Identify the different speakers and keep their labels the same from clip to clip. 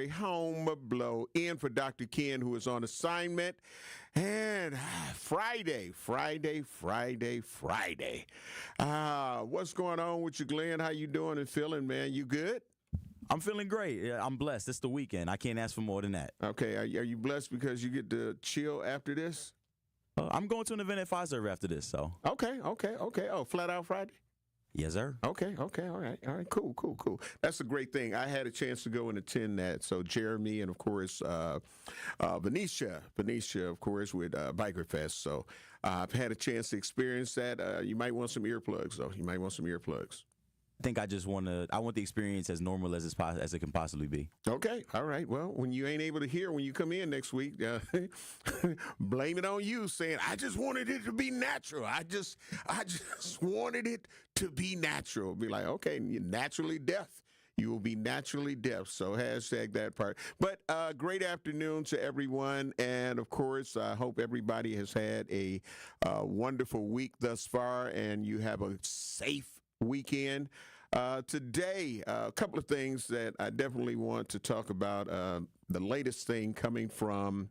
Speaker 1: Secretary Home Blow in for Dr. Ken, who is on assignment. And Friday. What's going on with you, Glenn? How you doing and feeling, man? You good?
Speaker 2: I'm feeling great. Yeah, I'm blessed. It's the weekend. I can't ask for more than that.
Speaker 1: Okay. Are you blessed because you get to chill after this?
Speaker 2: I'm going to an event at Pfizer after this. So.
Speaker 1: Okay. Oh, flat out Friday?
Speaker 2: Yes, sir.
Speaker 1: Okay. All right. Cool. That's a great thing. I had a chance to go and attend that. So Jeremy and, of course, Venetia, of course, with Biker Fest. So I've had a chance to experience that. You might want some earplugs, though.
Speaker 2: I think I want the experience as normal as it can possibly be.
Speaker 1: Okay. All right. Well, when you ain't able to hear when you come in next week, blame it on you, saying, I just wanted it to be natural. I just wanted it to be natural. Be like, okay, you're naturally deaf. You will be naturally deaf. So hashtag that part. But great afternoon to everyone. And, of course, I hope everybody has had a wonderful week thus far and you have a safe weekend. Today, a couple of things that I definitely want to talk about. The latest thing coming from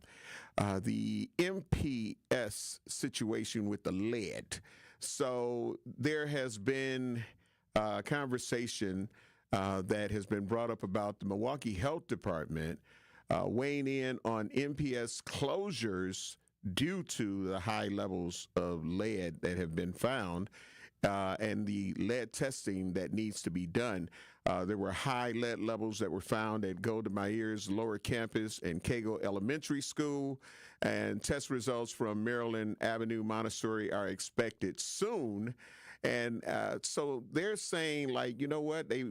Speaker 1: the MPS situation with the lead. So there has been a conversation that has been brought up about the Milwaukee Health Department weighing in on MPS closures due to the high levels of lead that have been found. And the lead testing that needs to be done. There were high lead levels that were found at Golda Meir's lower campus and Cagle Elementary School, and test results from Maryland Avenue Montessori are expected soon. And so they're saying, like, you know what, they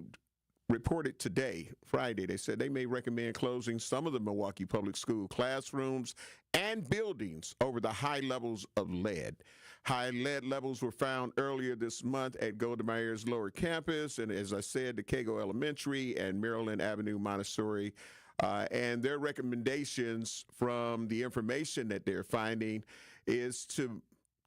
Speaker 1: reported today, Friday, they said they may recommend closing some of the Milwaukee Public School classrooms and buildings over the high levels of lead. High lead levels were found earlier this month at Golda Meir's lower campus, and as I said, the Cagle Elementary and Maryland Avenue Montessori. And their recommendations from the information that they're finding is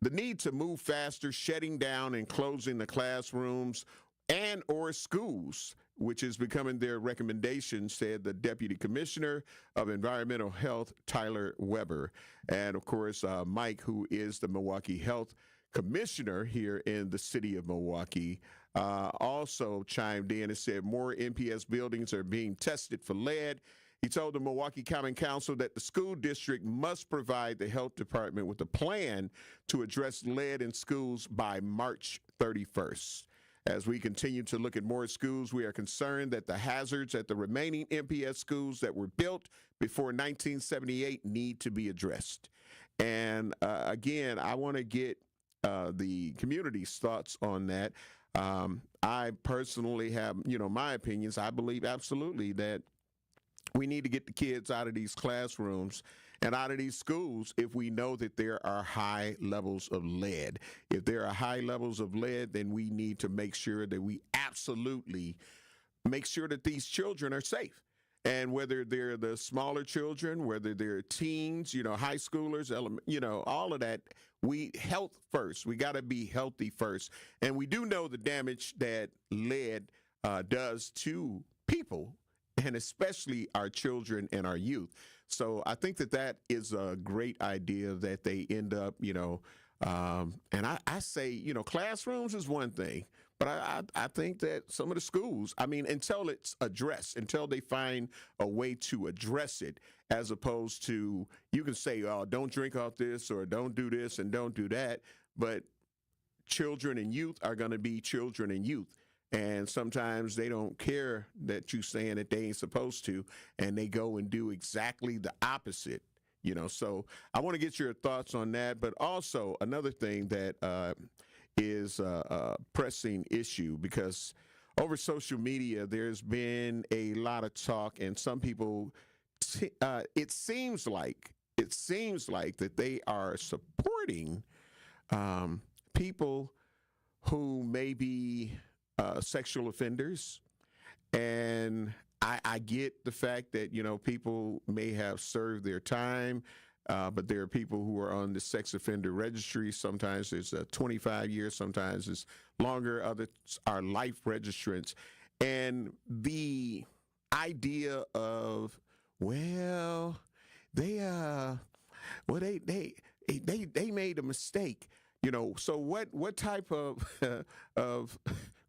Speaker 1: the need to move faster, shutting down and closing the classrooms and or schools, which is becoming their recommendation, said the Deputy Commissioner of Environmental Health, Tyler Weber. And, of course, Mike, who is the Milwaukee Health Commissioner here in the city of Milwaukee, also chimed in and said more MPS buildings are being tested for lead. He told the Milwaukee Common Council that the school district must provide the health department with a plan to address lead in schools by March 31st. As we continue to look at more schools, we are concerned that the hazards at the remaining MPS schools that were built before 1978 need to be addressed. And again, I want to get the community's thoughts on that. I personally have, my opinions. I believe absolutely that we need to get the kids out of these classrooms and out of these schools if we know that there are high levels of lead. If there are high levels of lead, then we need to make sure that we absolutely make sure that these children are safe. And whether they're the smaller children, whether they're teens, high schoolers, all of that, health first. We got to be healthy first. And we do know the damage that lead does to people, and especially our children and our youth. So I think that is a great idea that they end up, and I say, classrooms is one thing, but I think that some of the schools, until it's addressed, until they find a way to address it, as opposed to, you can say, oh, don't drink off this or don't do this and don't do that. But children and youth are going to be children and youth. And sometimes they don't care that you're saying that they ain't supposed to, and they go and do exactly the opposite, So I want to get your thoughts on that. But also another thing that is a pressing issue, because over social media, there's been a lot of talk, and some people, it seems like that they are supporting people who may be sexual offenders. And I get the fact that, people may have served their time, but there are people who are on the sex offender registry. Sometimes it's 25 years, sometimes it's longer. Others are life registrants. And the idea of, well, they well they made a mistake, so what type of of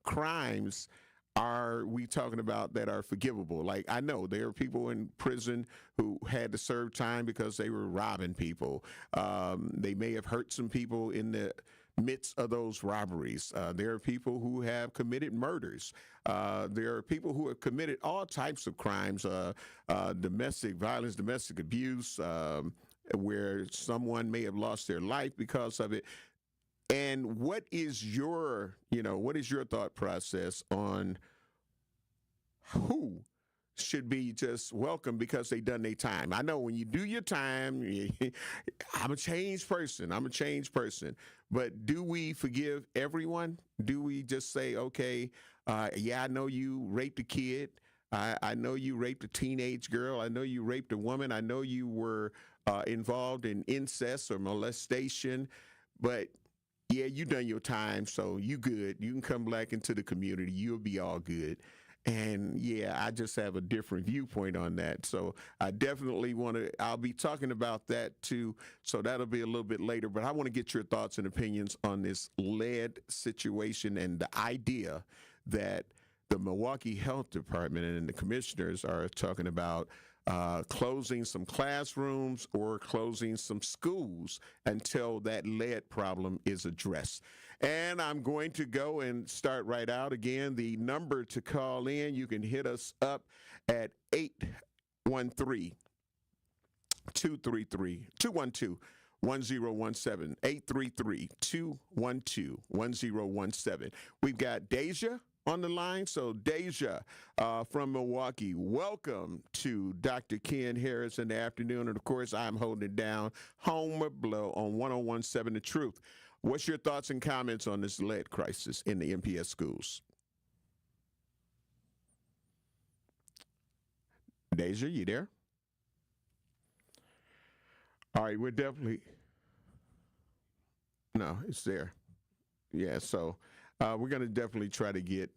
Speaker 1: crimes are we talking about that are forgivable? Like, I know there are people in prison who had to serve time because they were robbing people. They may have hurt some people in the midst of those robberies. There are people who have committed murders. There are people who have committed all types of crimes, domestic violence, domestic abuse, where someone may have lost their life because of it. And what is your thought process on who should be just welcome because they done their time? I know when you do your time, I'm a changed person. But do we forgive everyone? Do we just say, okay, I know you raped a kid. I know you raped a teenage girl. I know you raped a woman. I know you were involved in incest or molestation, but yeah, you done your time, so you good. You can come back into the community. You'll be all good. And yeah, I just have a different viewpoint on that. So I definitely I'll be talking about that too. So that'll be a little bit later, but I want to get your thoughts and opinions on this lead situation and the idea that the Milwaukee Health Department and the commissioners are talking about closing some classrooms or closing some schools until that lead problem is addressed. And I'm going to go and start right out. Again, the number to call in, you can hit us up at 813-212-1017, 833-212-1017. We've got Deja on the line. So Deja from Milwaukee, welcome to Dr. Ken Harris in the afternoon. And of course, I'm holding it down, Homer Blow on 101.7 The Truth. What's your thoughts and comments on this lead crisis in the MPS schools? Deja, you there? All right, we're definitely, no, it's there. Yeah, so we're going to definitely try to get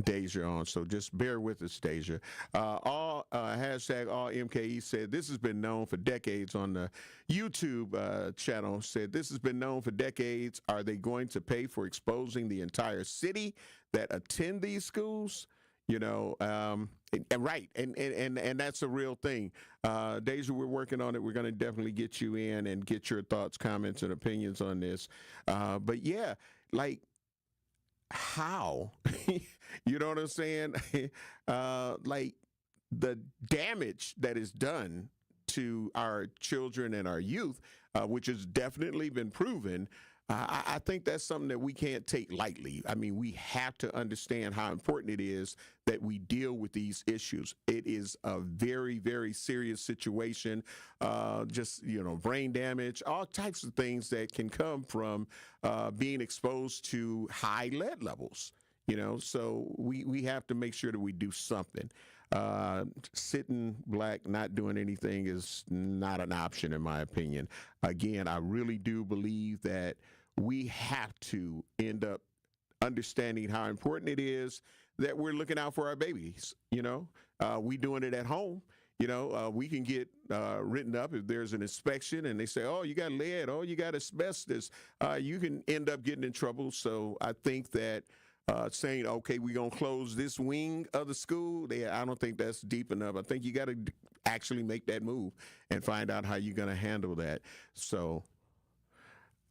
Speaker 1: Deja on, so just bear with us, Deja. Hashtag all MKE said this has been known for decades on the YouTube channel. Said this has been known for decades. Are they going to pay for exposing the entire city that attend these schools? Right, and that's a real thing. Deja, we're working on it. We're going to definitely get you in and get your thoughts, comments, and opinions on this. But yeah, like, how? You know what I'm saying? Like, the damage that is done to our children and our youth, which has definitely been proven. I think that's something that we can't take lightly. I mean, we have to understand how important it is that we deal with these issues. It is a very, very serious situation. Brain damage, all types of things that can come from being exposed to high lead levels. So we have to make sure that we do something. Sitting black, not doing anything is not an option, in my opinion. Again, I really do believe that we have to end up understanding how important it is that we're looking out for our babies. We doing it at home. We can get written up if there's an inspection and they say, oh, you got lead, oh, you got asbestos. You can end up getting in trouble. So I think that saying, okay, we're going to close this wing of the school, I don't think that's deep enough. I think you got to actually make that move and find out how you're going to handle that. So,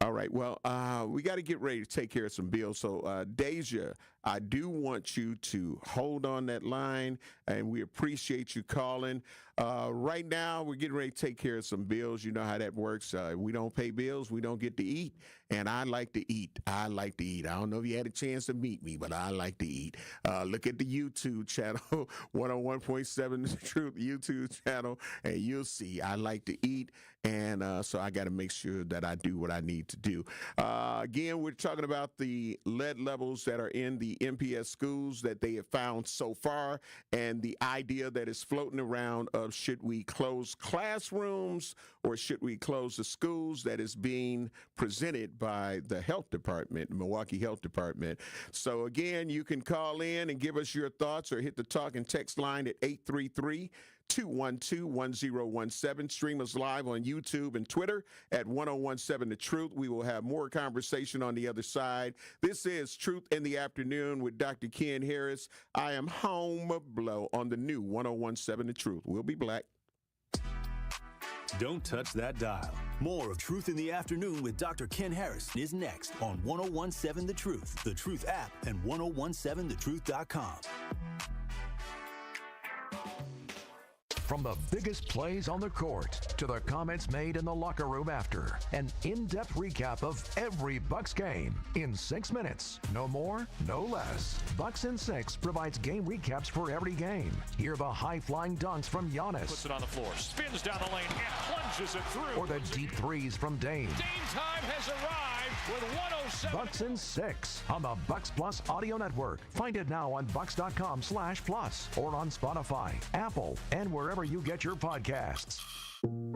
Speaker 1: all right, well, we got to get ready to take care of some bills. So, Deja, I do want you to hold on that line, and we appreciate you calling. Right now, we're getting ready to take care of some bills. You know how that works. We don't pay bills, we don't get to eat, and I like to eat. I don't know if you had a chance to meet me, but I like to eat. Look at the YouTube channel, 101.7 The Truth YouTube channel, and you'll see I like to eat, and so I got to make sure that I do what I need to do. Again, we're talking about the lead levels that are in the the MPS schools that they have found so far, and the idea that is floating around of should we close classrooms or should we close the schools, that is being presented by the health department, Milwaukee Health Department. So again, you can call in and give us your thoughts or hit the talk and text line at 833-212-1017. Stream us live on YouTube and Twitter at 1017 The Truth. We will have more conversation on the other side. This is Truth in the Afternoon with Dr. Ken Harris. I am home blow on the new 1017 The Truth. We'll be back.
Speaker 3: Don't touch that dial. More of Truth in the Afternoon with Dr. Ken Harris is next on 1017 The Truth app, and 1017thetruth.com.
Speaker 4: From the biggest plays on the court to the comments made in the locker room after, an in-depth recap of every Bucks game in 6 minutes. No more, no less. Bucks in 6 provides game recaps for every game. Hear the high-flying dunks from Giannis.
Speaker 5: Puts it on the floor, spins down the lane, and plunges it through.
Speaker 4: Or the deep threes from Dame.
Speaker 5: Dame time has arrived with 107.
Speaker 4: Bucks in 6 on the Bucks Plus audio network. Find it now on bucks.com/plus or on Spotify, Apple, and wherever you get your podcasts.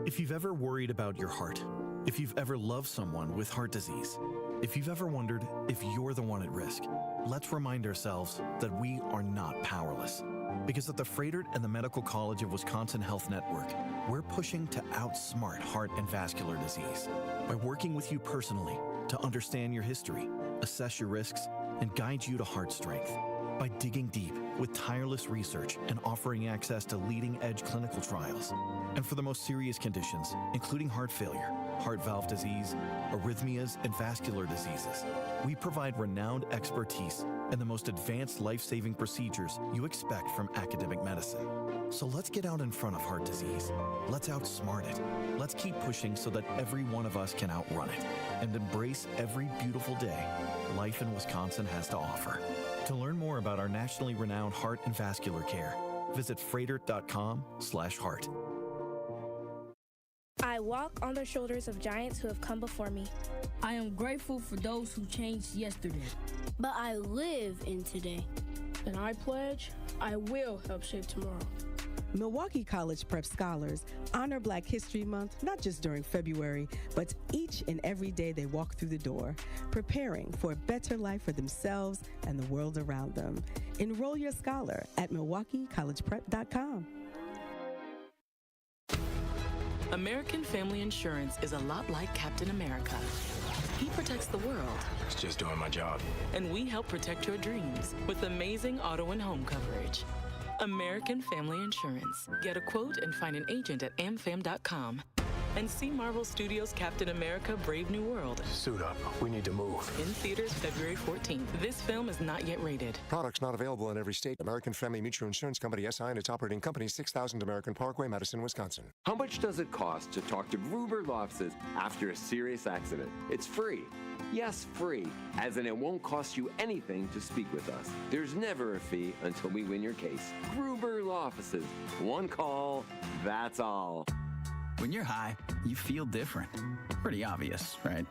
Speaker 6: If you've ever worried about your heart, if you've ever loved someone with heart disease, if you've ever wondered if you're the one at risk, let's remind ourselves that we are not powerless. Because at the Froedtert and the Medical College of Wisconsin Health Network, we're pushing to outsmart heart and vascular disease by working with you personally to understand your history, assess your risks, and guide you to heart strength. By digging deep with tireless research and offering access to leading-edge clinical trials. And for the most serious conditions, including heart failure, heart valve disease, arrhythmias, and vascular diseases, we provide renowned expertise and the most advanced life-saving procedures you expect from academic medicine. So let's get out in front of heart disease. Let's outsmart it. Let's keep pushing so that every one of us can outrun it and embrace every beautiful day life in Wisconsin has to offer. To learn more about our nationally renowned heart and vascular care, visit froedtert.com/heart.
Speaker 7: I walk on the shoulders of giants who have come before me.
Speaker 8: I am grateful for those who changed yesterday.
Speaker 9: But I live in today.
Speaker 10: And I pledge I will help shape tomorrow.
Speaker 11: Milwaukee College Prep Scholars honor Black History Month not just during February, but each and every day they walk through the door, preparing for a better life for themselves and the world around them. Enroll your scholar at MilwaukeeCollegePrep.com.
Speaker 12: American Family Insurance is a lot like Captain America. He protects the world.
Speaker 13: It's just doing my job.
Speaker 12: And we help protect your dreams with amazing auto and home coverage. American Family Insurance. Get a quote and find an agent at amfam.com. And see Marvel Studios' Captain America: Brave New World.
Speaker 13: Suit up. We need to move.
Speaker 12: In theaters February 14th. This film is not yet rated.
Speaker 13: Products not available in every state. American Family Mutual Insurance Company, SI, and its operating company, 6000 American Parkway, Madison, Wisconsin.
Speaker 14: How much does it cost to talk to Gruber's offices after a serious accident? It's free. Yes, free, as in it won't cost you anything to speak with us. There's never a fee until we win your case. Gruber's offices. One call, that's all.
Speaker 15: When you're high, you feel different. Pretty obvious, right?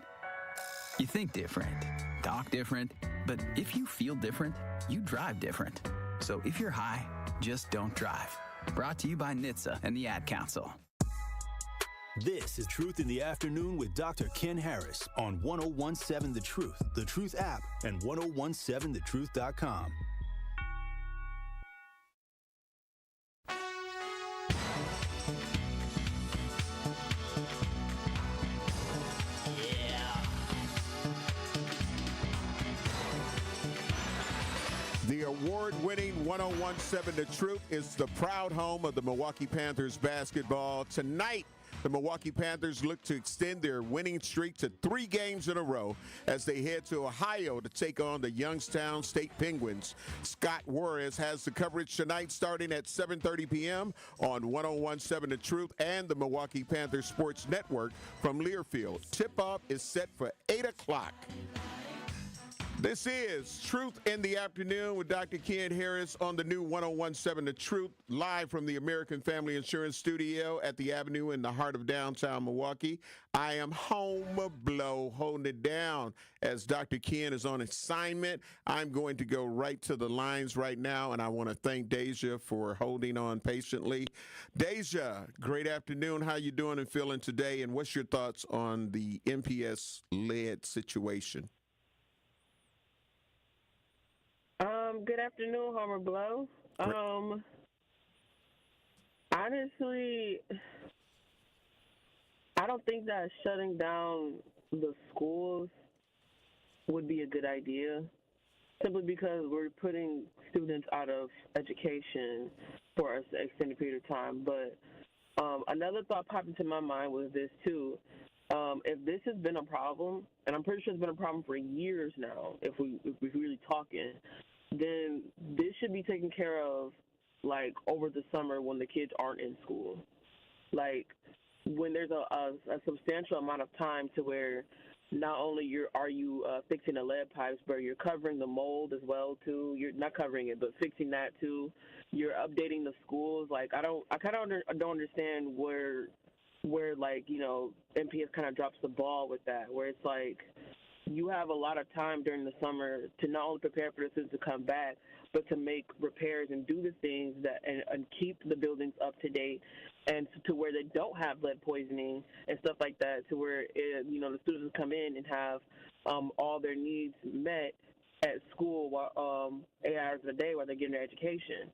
Speaker 15: You think different, talk different, but if you feel different, you drive different. So if you're high, just don't drive. Brought to you by NHTSA and the Ad Council.
Speaker 3: This is Truth in the Afternoon with Dr. Ken Harris on 1017 The Truth app, and 1017thetruth.com.
Speaker 1: The award-winning 1017 The Truth is the proud home of the Milwaukee Panthers basketball. Tonight, the Milwaukee Panthers look to extend their winning streak to 3 games in a row as they head to Ohio to take on the Youngstown State Penguins. Scott Juarez has the coverage tonight starting at 7:30 p.m. on 1017 The Truth and the Milwaukee Panthers Sports Network from Learfield. Tip-off is set for 8 o'clock. This is Truth in the Afternoon with Dr. Ken Harris on the new 101.7 The Truth, live from the American Family Insurance Studio at the Avenue in the heart of downtown Milwaukee. I am home blow, holding it down as Dr. Ken is on assignment. I'm going to go right to the lines right now, and I want to thank Deja for holding on patiently. Deja, great afternoon. How you doing and feeling today, and what's your thoughts on the MPS Led situation?
Speaker 16: Good afternoon, Homer Blow. Honestly, I don't think that shutting down the schools would be a good idea, simply because we're putting students out of education for an extended period of time. But another thought popped into my mind was this, too. If this has been a problem, and I'm pretty sure it's been a problem for years now, if we're really talking, then this should be taken care of, like, over the summer when the kids aren't in school. Like, when there's a substantial amount of time to where not only are you fixing the lead pipes, but you're covering the mold as well, too. You're not covering it, but fixing that, too. You're updating the schools. Like, I kind of don't understand where like, you know, MPS kind of drops the ball with that, where it's like, you have a lot of time during the summer to not only prepare for the students to come back, but to make repairs and do the things that and keep the buildings up to date, and to where they don't have lead poisoning and stuff like that, to where you know, the students come in and have all their needs met at school while 8 hours a day while they're getting their education.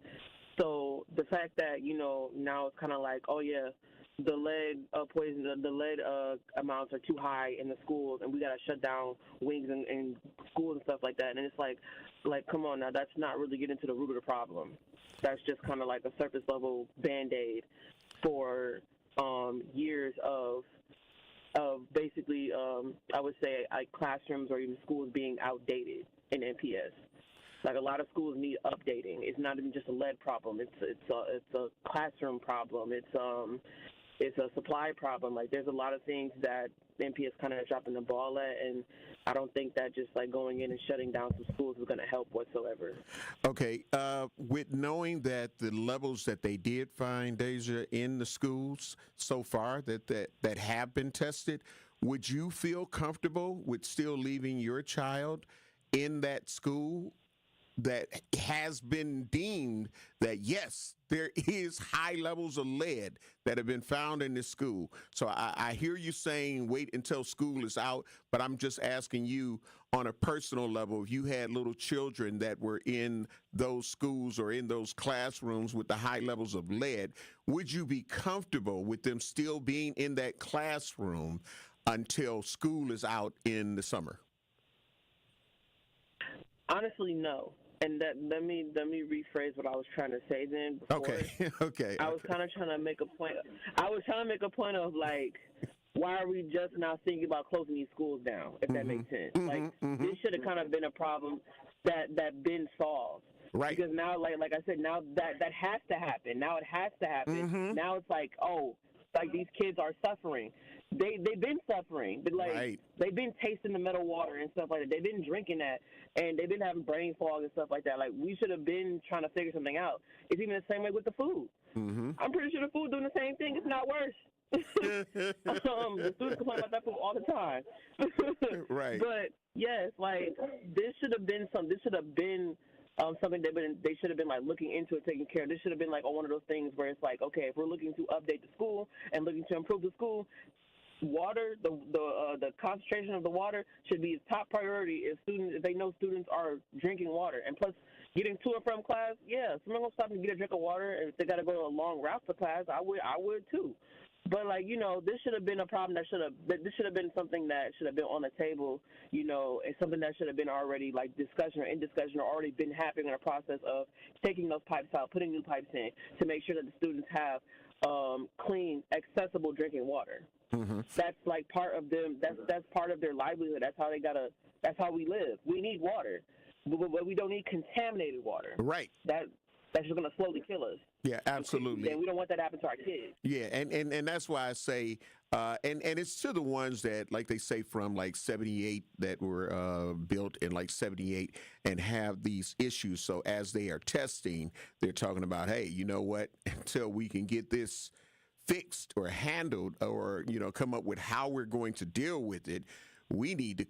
Speaker 16: So the fact that, you know, now it's kind of like, oh yeah, the lead poison, the lead amounts are too high in the schools, and we got to shut down wings and schools and stuff like that. And it's like, come on now, that's not really getting to the root of the problem. That's just kind of like a surface level Band-Aid for years of basically, I would say, like, classrooms or even schools being outdated in MPS. Like, a lot of schools need updating. It's not even just a lead problem. It's a classroom problem. It's a supply problem. Like, there's a lot of things that MPS kind of dropping the ball at, and I don't think that just, like, going in and shutting down some schools is going to help whatsoever.
Speaker 1: Okay, with knowing that the levels that they did find, Deja, in the schools so far that have been tested, would you feel comfortable with still leaving your child in that school that has been deemed that, yes, there is high levels of lead that have been found in this school? So I hear you saying wait until school is out, but I'm just asking you on a personal level, if you had little children that were in those schools or in those classrooms with the high levels of lead, would you be comfortable with them still being in that classroom until school is out in the summer?
Speaker 16: Honestly, no. And let me rephrase what I was trying to say then. Before.
Speaker 1: Okay.
Speaker 16: I was kind of trying to make a point. I was trying to make a point of, like, why are we just now thinking about closing these schools down, if that makes sense? This should have kind of been a problem that been solved.
Speaker 1: Right.
Speaker 16: Because now, like I said, now that has to happen. Now it has to happen. Now it's like, oh, like, these kids are suffering. They've been suffering, but, like, they've been tasting the metal water and stuff like that. They've been drinking that, and they've been having brain fog and stuff like that. Like, we should have been trying to figure something out. It's even the same way with the food. I'm pretty sure the food doing the same thing. It's not worse. The students complain about that food all the time.
Speaker 1: Right.
Speaker 16: But yes, like, this should have been something that they should have been, like, looking into it, taking care of. This should have been, like, one of those things where it's like, okay, if we're looking to update the school and looking to improve the school, water, the concentration of the water should be top priority if they know students are drinking water. And plus, getting to and from class, yeah, someone gonna stop and get a drink of water, and if they gotta go a long route to class, I would too. But, like, you know, this should have been a problem this should have been something that should have been on the table, you know, and something that should have been already, like, discussion or already been happening in a process of taking those pipes out, putting new pipes in to make sure that the students have clean, accessible drinking water. That's, like, part of them. That's part of their livelihood. That's how we live. We need water, but we don't need contaminated water.
Speaker 1: Right.
Speaker 16: That's that's just going to slowly kill us.
Speaker 1: Yeah, absolutely.
Speaker 16: And we don't want that to happen to our kids.
Speaker 1: Yeah, and that's why I say, and it's to the ones that, like they say, from like 78 that were built in like 78 and have these issues. So as they are testing, they're talking about, hey, you know what, until we can get this fixed or handled or, come up with how we're going to deal with it, we need to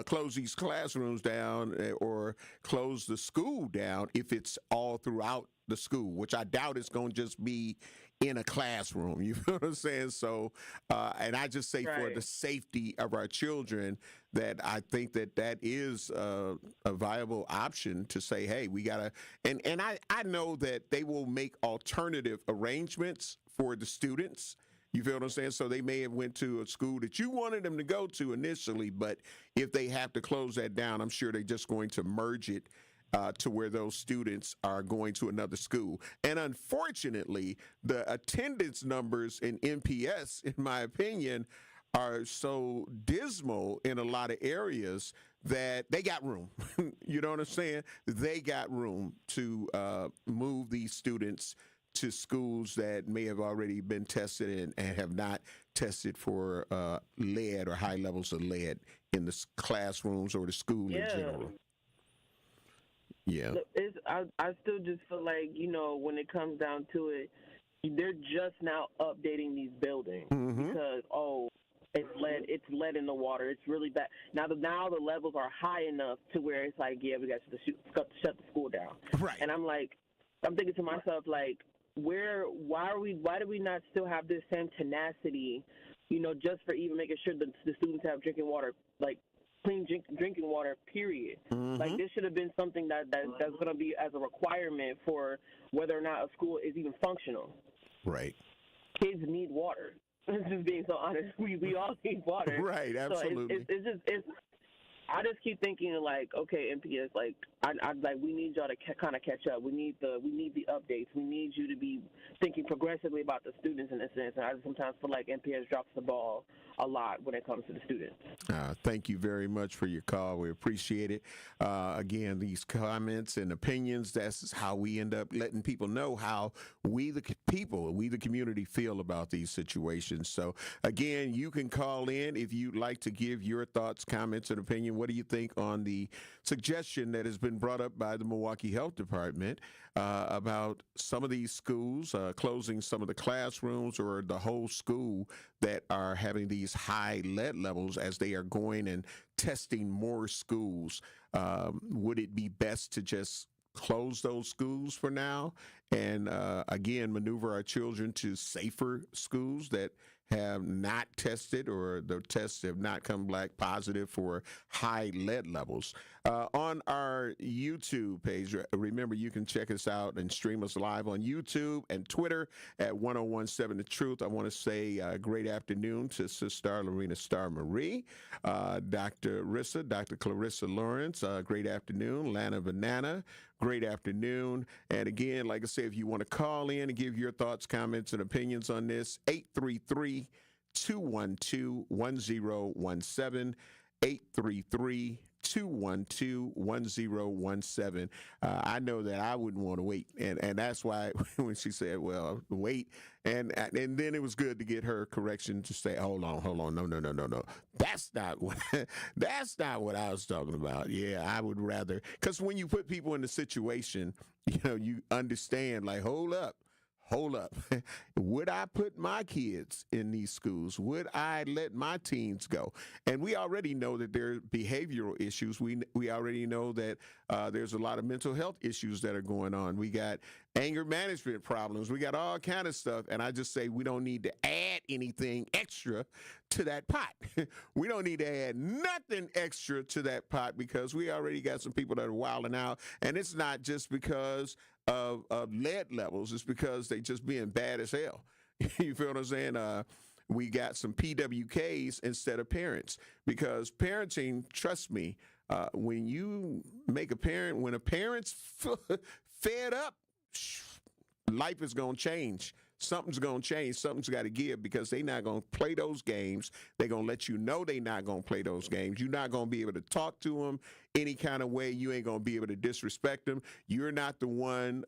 Speaker 1: close these classrooms down or close the school down if it's all throughout the school, which I doubt it's going to just be in a classroom. You know what I'm saying? So, and I just say for the safety of our children that I think that is a viable option to say, hey, we got to, and I know that they will make alternative arrangements for the students. You feel what I'm saying? So they may have went to a school that you wanted them to go to initially, but if they have to close that down, I'm sure they're just going to merge it to where those students are going to another school. And unfortunately, the attendance numbers in MPS, in my opinion, are so dismal in a lot of areas that they got room. You know what I'm saying? They got room to move these students to schools that may have already been tested and have not tested for lead or high levels of lead in the classrooms or the school in general. Yeah.
Speaker 16: I still just feel like, when it comes down to it, they're just now updating these buildings because, it's lead in the water. It's really bad. Now the levels are high enough to where it's like, yeah, we got to shut the school down.
Speaker 1: Right.
Speaker 16: And I'm thinking to myself, like, why do we not still have this same tenacity, just for even making sure that the students have drinking water, like clean drinking water, period. Like, this should have been something that's going to be as a requirement for whether or not a school is even functional.
Speaker 1: Right.
Speaker 16: Kids need water. Just being so honest, we all need water.
Speaker 1: Right, absolutely.
Speaker 16: So I just keep thinking, like, okay, MPS, like, we need y'all to kind of catch up. We need the updates. We need you to be thinking progressively about the students in a sense. And I just sometimes feel like MPS drops the ball a lot when it comes to the students.
Speaker 1: Thank you very much for your call. We appreciate it. Again, these comments and opinions, that's how we end up letting people know how we the community feel about these situations. So, again, you can call in if you'd like to give your thoughts, comments, and opinion. What do you think on the suggestion that has been brought up by the Milwaukee Health Department about some of these schools closing some of the classrooms or the whole school that are having these high lead levels as they are going and testing more schools? Would it be best to just close those schools for now and, again, maneuver our children to safer schools that have not tested or the tests have not come back positive for high lead levels? On our YouTube page, remember you can check us out and stream us live on YouTube and Twitter at 1017 The Truth. I want to say great afternoon to Sister Lorena Star Marie, Dr. Clarissa Lawrence, great afternoon. Lana Banana, great afternoon. And again, like I said, if you want to call in and give your thoughts, comments, and opinions on this, 833-212-1017, 833-212-1017. I know that I wouldn't want to wait, and that's why when she said, "Well, wait," and then it was good to get her correction to say, "Hold on, no, that's not what I was talking about." Yeah, I would rather, because when you put people in the situation, you understand. Like, hold up. Would I put my kids in these schools? Would I let my teens go? And we already know that there are behavioral issues. We already know that there's a lot of mental health issues that are going on. We got anger management problems. We got all kind of stuff. And I just say we don't need to add anything extra to that pot. We don't need to add nothing extra to that pot because we already got some people that are wilding out. And it's not just because of lead levels. It's because they just being bad as hell. You feel what I'm saying? We got some PWKs instead of parents, because parenting, trust me, when a parent's fed up, life is going to change. something's going to change. Something's got to give because they're not going to play those games. They're going to let you know they're not going to play those games. You're not going to be able to talk to them any kind of way. You ain't going to be able to disrespect them. You're not the one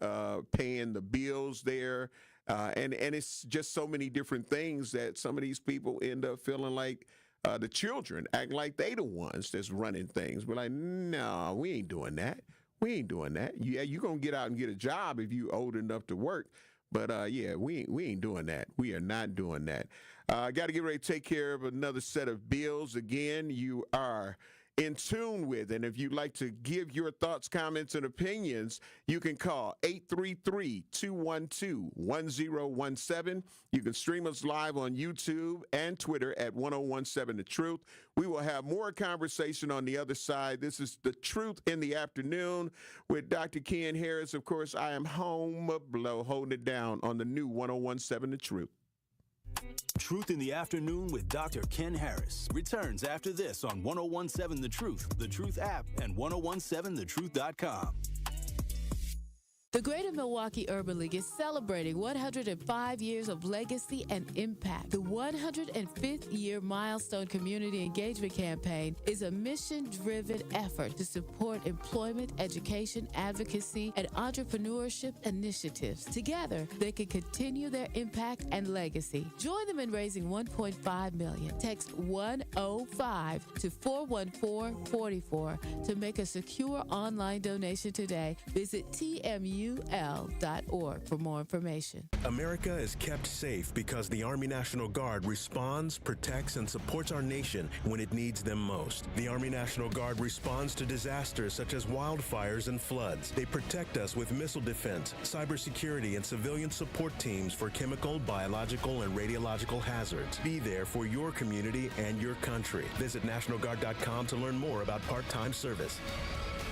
Speaker 1: paying the bills there. And it's just so many different things that some of these people end up feeling like the children act like they the ones that's running things. We're like, no, we ain't doing that. We ain't doing that. Yeah, you're going to get out and get a job if you old enough to work. But, yeah, we ain't doing that. We are not doing that. Got to get ready to take care of another set of bills. Again, you are in tune with. And if you'd like to give your thoughts, comments, and opinions, you can call 833-212-1017. You can stream us live on YouTube and Twitter at 1017 The Truth. We will have more conversation on the other side. This is The Truth in the Afternoon with Dr. Ken Harris. Of course, I am home below, holding it down on the new 1017 The Truth.
Speaker 3: Truth in the Afternoon with Dr. Ken Harris returns after this on 1017 The Truth, the Truth app, and 1017thetruth.com.
Speaker 17: The Greater Milwaukee Urban League is celebrating 105 years of legacy and impact. The 105th year milestone community engagement campaign is a mission-driven effort to support employment, education, advocacy, and entrepreneurship initiatives. Together, they can continue their impact and legacy. Join them in raising $1.5 million. Text 105 to 41444 to make a secure online donation today. Visit TMU.org for more information.
Speaker 18: America is kept safe because the Army National Guard responds, protects, and supports our nation when it needs them most. The Army National Guard responds to disasters such as wildfires and floods. They protect us with missile defense, cybersecurity, and civilian support teams for chemical, biological, and radiological hazards. Be there for your community and your country. Visit NationalGuard.com to learn more about part-time service.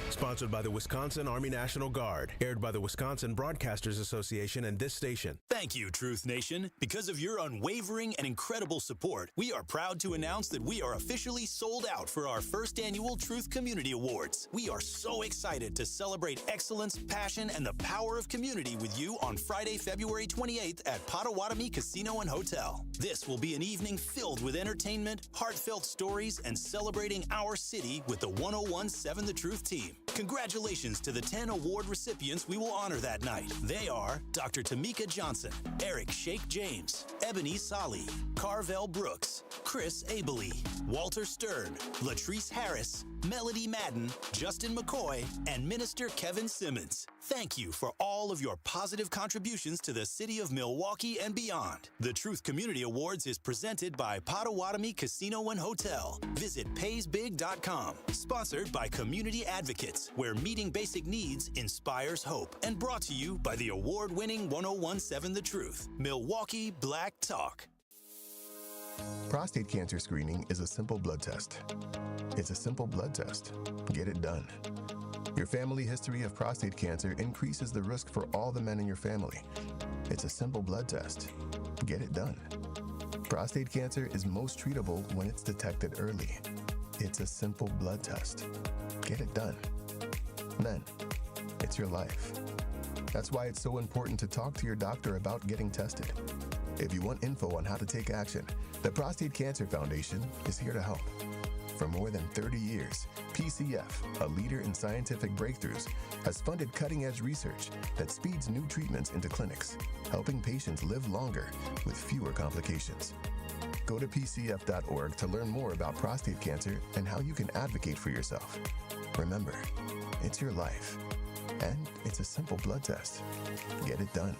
Speaker 18: Sponsored by the Wisconsin Army National Guard. Aired by the Wisconsin Broadcasters Association and this station.
Speaker 3: Thank you, Truth Nation. Because of your unwavering and incredible support, we are proud to announce that we are officially sold out for our first annual Truth Community Awards. We are so excited to celebrate excellence, passion, and the power of community with you on Friday, February 28th at Potawatomi Casino and Hotel. This will be an evening filled with entertainment, heartfelt stories, and celebrating our city with the 1017 The Truth team. Congratulations to the 10 award recipients we will honor that night. They are Dr. Tamika Johnson, Eric Shake James, Ebony Solly, Carvel Brooks, Chris Abele, Walter Stern, Latrice Harris, Melody Madden, Justin McCoy, and Minister Kevin Simmons. Thank you for all of your positive contributions to the city of Milwaukee and beyond. The Truth Community Awards is presented by Potawatomi Casino and Hotel. Visit paysbig.com. Sponsored by Community Advocates, where meeting basic needs inspires hope. And brought to you by the award-winning 1017 The Truth, Milwaukee Black Talk.
Speaker 19: Prostate cancer screening is a simple blood test. It's a simple blood test. Get it done. Your family history of prostate cancer increases the risk for all the men in your family. It's a simple blood test. Get it done. Prostate cancer is most treatable when it's detected early. It's a simple blood test. Get it done. Men, it's your life. That's why it's so important to talk to your doctor about getting tested. If you want info on how to take action, the Prostate Cancer Foundation is here to help. For more than 30 years, PCF, a leader in scientific breakthroughs, has funded cutting-edge research that speeds new treatments into clinics, helping patients live longer with fewer complications. Go to pcf.org to learn more about prostate cancer and how you can advocate for yourself. Remember, it's your life, and it's a simple blood test. Get it done.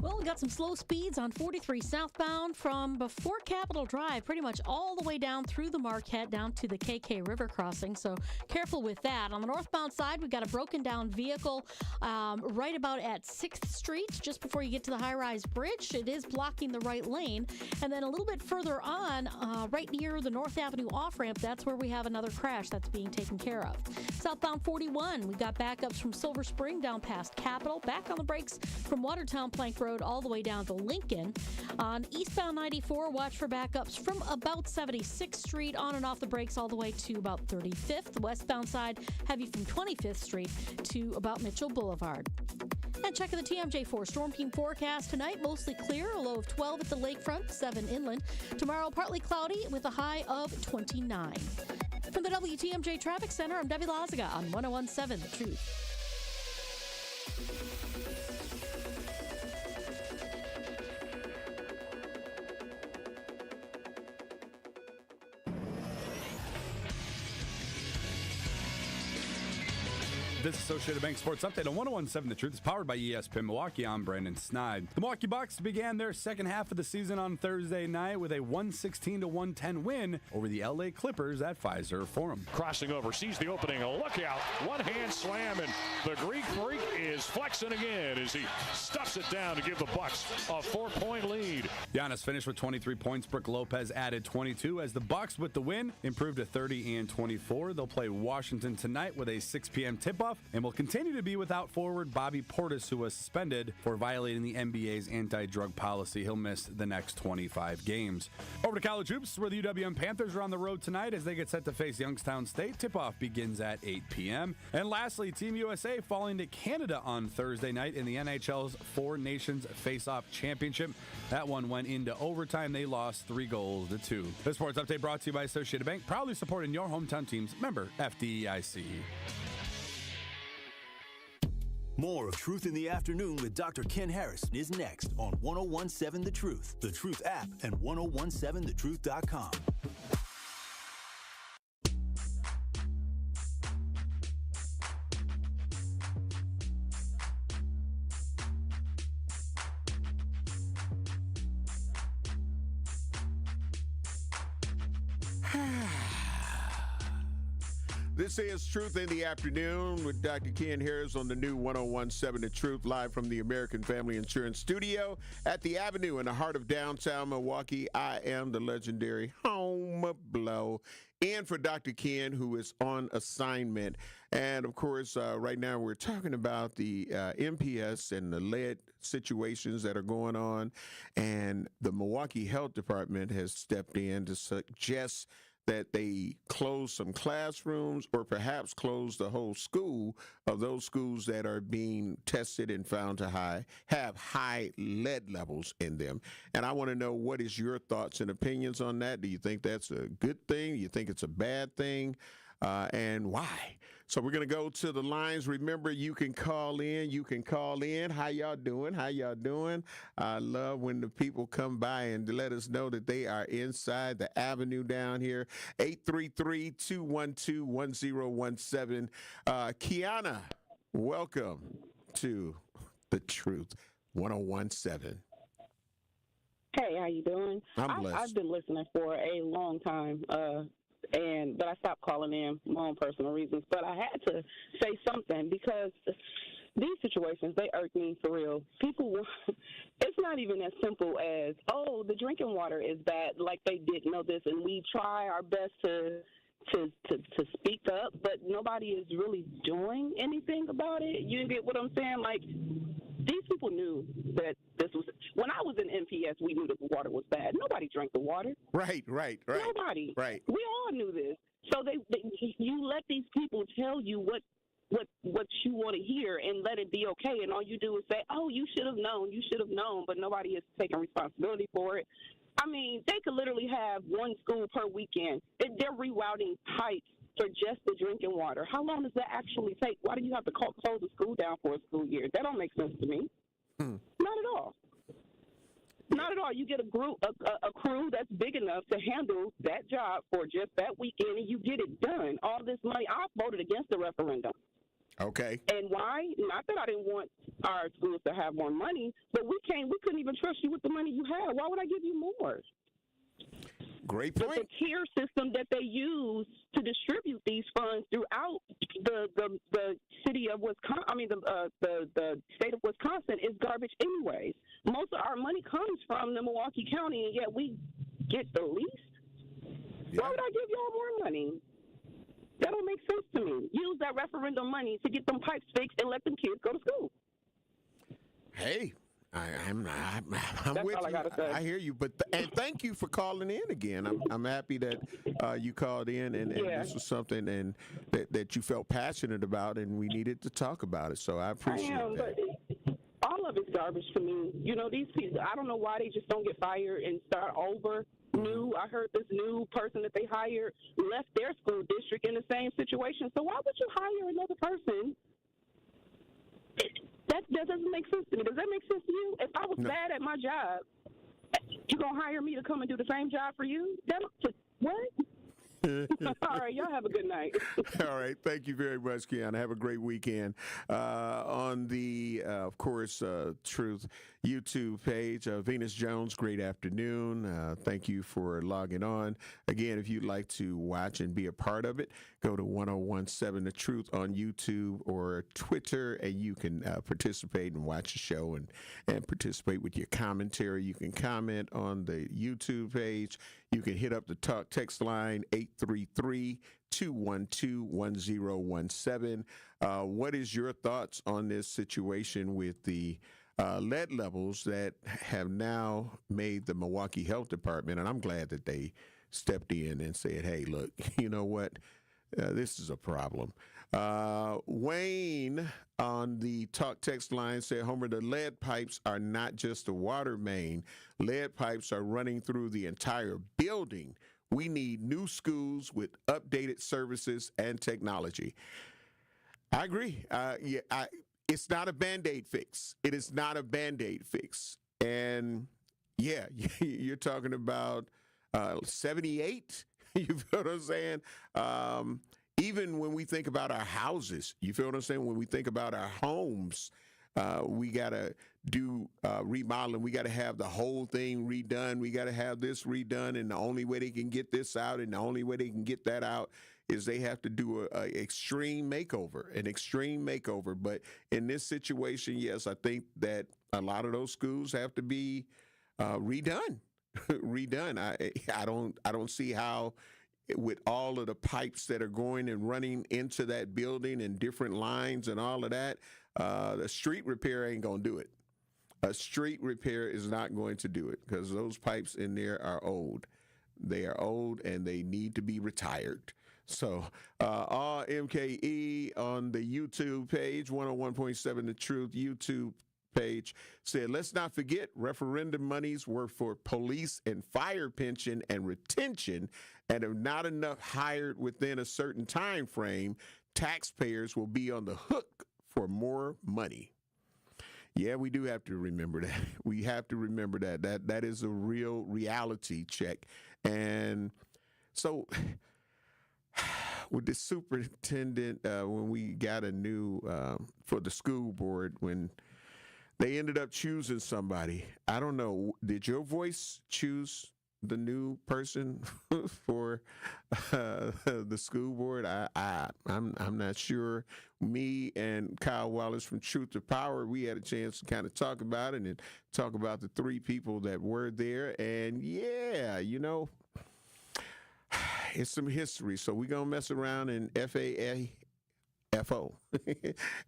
Speaker 20: Well, we got some slow speeds on 43 southbound from before Capitol Drive, pretty much all the way down through the Marquette, down to the KK River crossing, so careful with that. On the northbound side, we've got a broken down vehicle right about at 6th Street, just before you get to the high-rise bridge. It is blocking the right lane. And then a little bit further on, right near the North Avenue off-ramp, that's where we have another crash that's being taken care of. Southbound 41, we've got backups from Silver Spring down past Capitol, back on the brakes from Watertown Plank Road Road all the way down to Lincoln. On eastbound 94, watch for backups from about 76th Street on and off the brakes all the way to about 35th. The westbound side, heavy from 25th Street to about Mitchell Boulevard. And checking the TMJ4 Storm Team forecast tonight, mostly clear, a low of 12 at the lakefront, 7 inland. Tomorrow, partly cloudy with a high of 29. From the WTMJ Traffic Center, I'm Debbie Lazaga on 101.7 The Truth.
Speaker 21: This Associated Bank Sports Update on 101.7 The Truth is powered by ESPN Milwaukee. I'm Brandon Snide. The Milwaukee Bucks began their second half of the season on Thursday night with a 116-110 win over the LA Clippers at Fiserv Forum.
Speaker 5: Crossing over, sees the opening, look out, one-hand slam, and the Greek Freak is flexing again as he stuffs it down to give the Bucks a 4-point lead.
Speaker 21: Giannis finished with 23 points. Brook Lopez added 22 as the Bucks, with the win, improved to 30 and 24. They'll play Washington tonight with a 6 p.m. tip-off and will continue to be without forward Bobby Portis, who was suspended for violating the NBA's anti-drug policy. He'll miss the next 25 games. Over to college hoops, where the UWM Panthers are on the road tonight as they get set to face Youngstown State. Tip-off begins at 8 p.m. And lastly, Team USA falling to Canada on Thursday night in the NHL's Four Nations Face-Off Championship. That one went into overtime. They lost 3-2. The sports update brought to you by Associated Bank, proudly supporting your hometown teams. Member FDIC.
Speaker 3: More of Truth in the Afternoon with Dr. Ken Harris is next on 101.7 The Truth, The Truth app, and 1017thetruth.com.
Speaker 1: This is Truth in the Afternoon with Dr. Ken Harris on the new 101.7 The Truth, live from the American Family Insurance Studio at the Avenue in the heart of downtown Milwaukee. I am the legendary Home Blow. And for Dr. Ken, who is on assignment. And, of course, right now we're talking about the MPS and the lead situations that are going on. And the Milwaukee Health Department has stepped in to suggest that they close some classrooms or perhaps close the whole school of those schools that are being tested and found to have high lead levels in them. And I want to know, what is your thoughts and opinions on that? Do you think that's a good thing? Do you think it's a bad thing? And why? So we're going to go to the lines. Remember, you can call in. How y'all doing? I love when the people come by and let us know that they are inside the avenue down here. 833-212-1017. Kiana, welcome to The Truth 101.7.
Speaker 22: Hey, how you doing?
Speaker 1: I'm blessed.
Speaker 22: I've been listening for a long time. But I stopped calling in my own personal reasons. But I had to say something because these situations, they irk me for real. People, it's not even as simple as, oh, the drinking water is bad, like they didn't know this, and we try our best to speak up, but nobody is really doing anything about it. You get what I'm saying? Like, these people knew that this was, when I was in MPS, we knew that the water was bad. Nobody drank the water.
Speaker 1: Right.
Speaker 22: Nobody.
Speaker 1: Right.
Speaker 22: We all knew this. So you let these people tell you what you want to hear and let it be okay, and all you do is say, oh, you should have known, but nobody is taking responsibility for it. I mean, they could literally have one school per weekend. They're rerouting pipes for just the drinking water. How long does that actually take? Why do you have to close the school down for a school year? That don't make sense to me. Not at all. Not at all. You get a crew that's big enough to handle that job for just that weekend, and you get it done. All this money, I voted against the referendum.
Speaker 1: Okay.
Speaker 22: And why? Not that I didn't want our schools to have more money, but we couldn't even trust you with the money you have. Why would I give you more?
Speaker 1: Great point.
Speaker 22: The tier system that they use to distribute these funds throughout the city of Wisconsin, the state of Wisconsin, is garbage anyways. Most of our money comes from the Milwaukee County, and yet we get the least. Yeah. Why would I give y'all more money? That don't make sense to me. Use that referendum money to get them pipes fixed and let them kids go to school.
Speaker 1: Hey, I'm
Speaker 22: That's
Speaker 1: with
Speaker 22: all I
Speaker 1: you.
Speaker 22: gotta say.
Speaker 1: I hear you, but and thank you for calling in again. I'm happy that you called in and this was something and that you felt passionate about, and we needed to talk about it. So I appreciate that.
Speaker 22: But all of it's garbage to me. You know, these people, I don't know why they just don't get fired and start over new. I heard this new person that they hired left their school district in the same situation. So why would you hire another person? That doesn't make sense to me. Does that make sense to you? If I was bad at my job, you going to hire me to come and do the same job for you? What? All right, y'all have a good night.
Speaker 1: All right, thank you very much, Kiana. Have a great weekend. On the, of course, Truth YouTube page, Venus Jones, great afternoon. Thank you for logging on. Again, if you'd like to watch and be a part of it, go to 1017 The Truth on YouTube or Twitter, and you can participate and watch the show and participate with your commentary. You can comment on the YouTube page. You can hit up the talk text line 833-212-1017. What is your thoughts on this situation with the lead levels that have now made the Milwaukee Health Department? And I'm glad that they stepped in and said, hey, look, you know what? This is a problem. Wayne on the talk text line said, Homer, the lead pipes are not just a water main. Lead pipes are running through the entire building. We need new schools with updated services and technology. I agree. It's not a Band-Aid fix. It is not a Band-Aid fix. And, yeah, you're talking about 78. You feel what I'm saying? Even when we think about our houses, you feel what I'm saying? When we think about our homes, we got to do remodeling. We got to have the whole thing redone. We got to have this redone. And the only way they can get this out and the only way they can get that out is they have to do an extreme makeover. But in this situation, yes, I think that a lot of those schools have to be redone. I don't see how, with all of the pipes that are going and running into that building and different lines and all of that, the street repair ain't going to do it. A street repair is not going to do it because those pipes in there are old. They are old and they need to be retired. So, MKE on the YouTube page, 101.7 The Truth YouTube page, said, let's not forget referendum monies were for police and fire pension and retention, and if not enough hired within a certain time frame, taxpayers will be on the hook for more money. Yeah, we do have to remember that. We have to remember that. That is a real reality check. And so with the superintendent, when we got a new, for the school board, when they ended up choosing somebody, I don't know, did your voice choose the new person for the school board? I'm not sure. Me and Kyle Wallace from Truth to Power, we had a chance to kind of talk about it and talk about the three people that were there. And yeah, you know, it's some history. So we're going to mess around in FAAFO.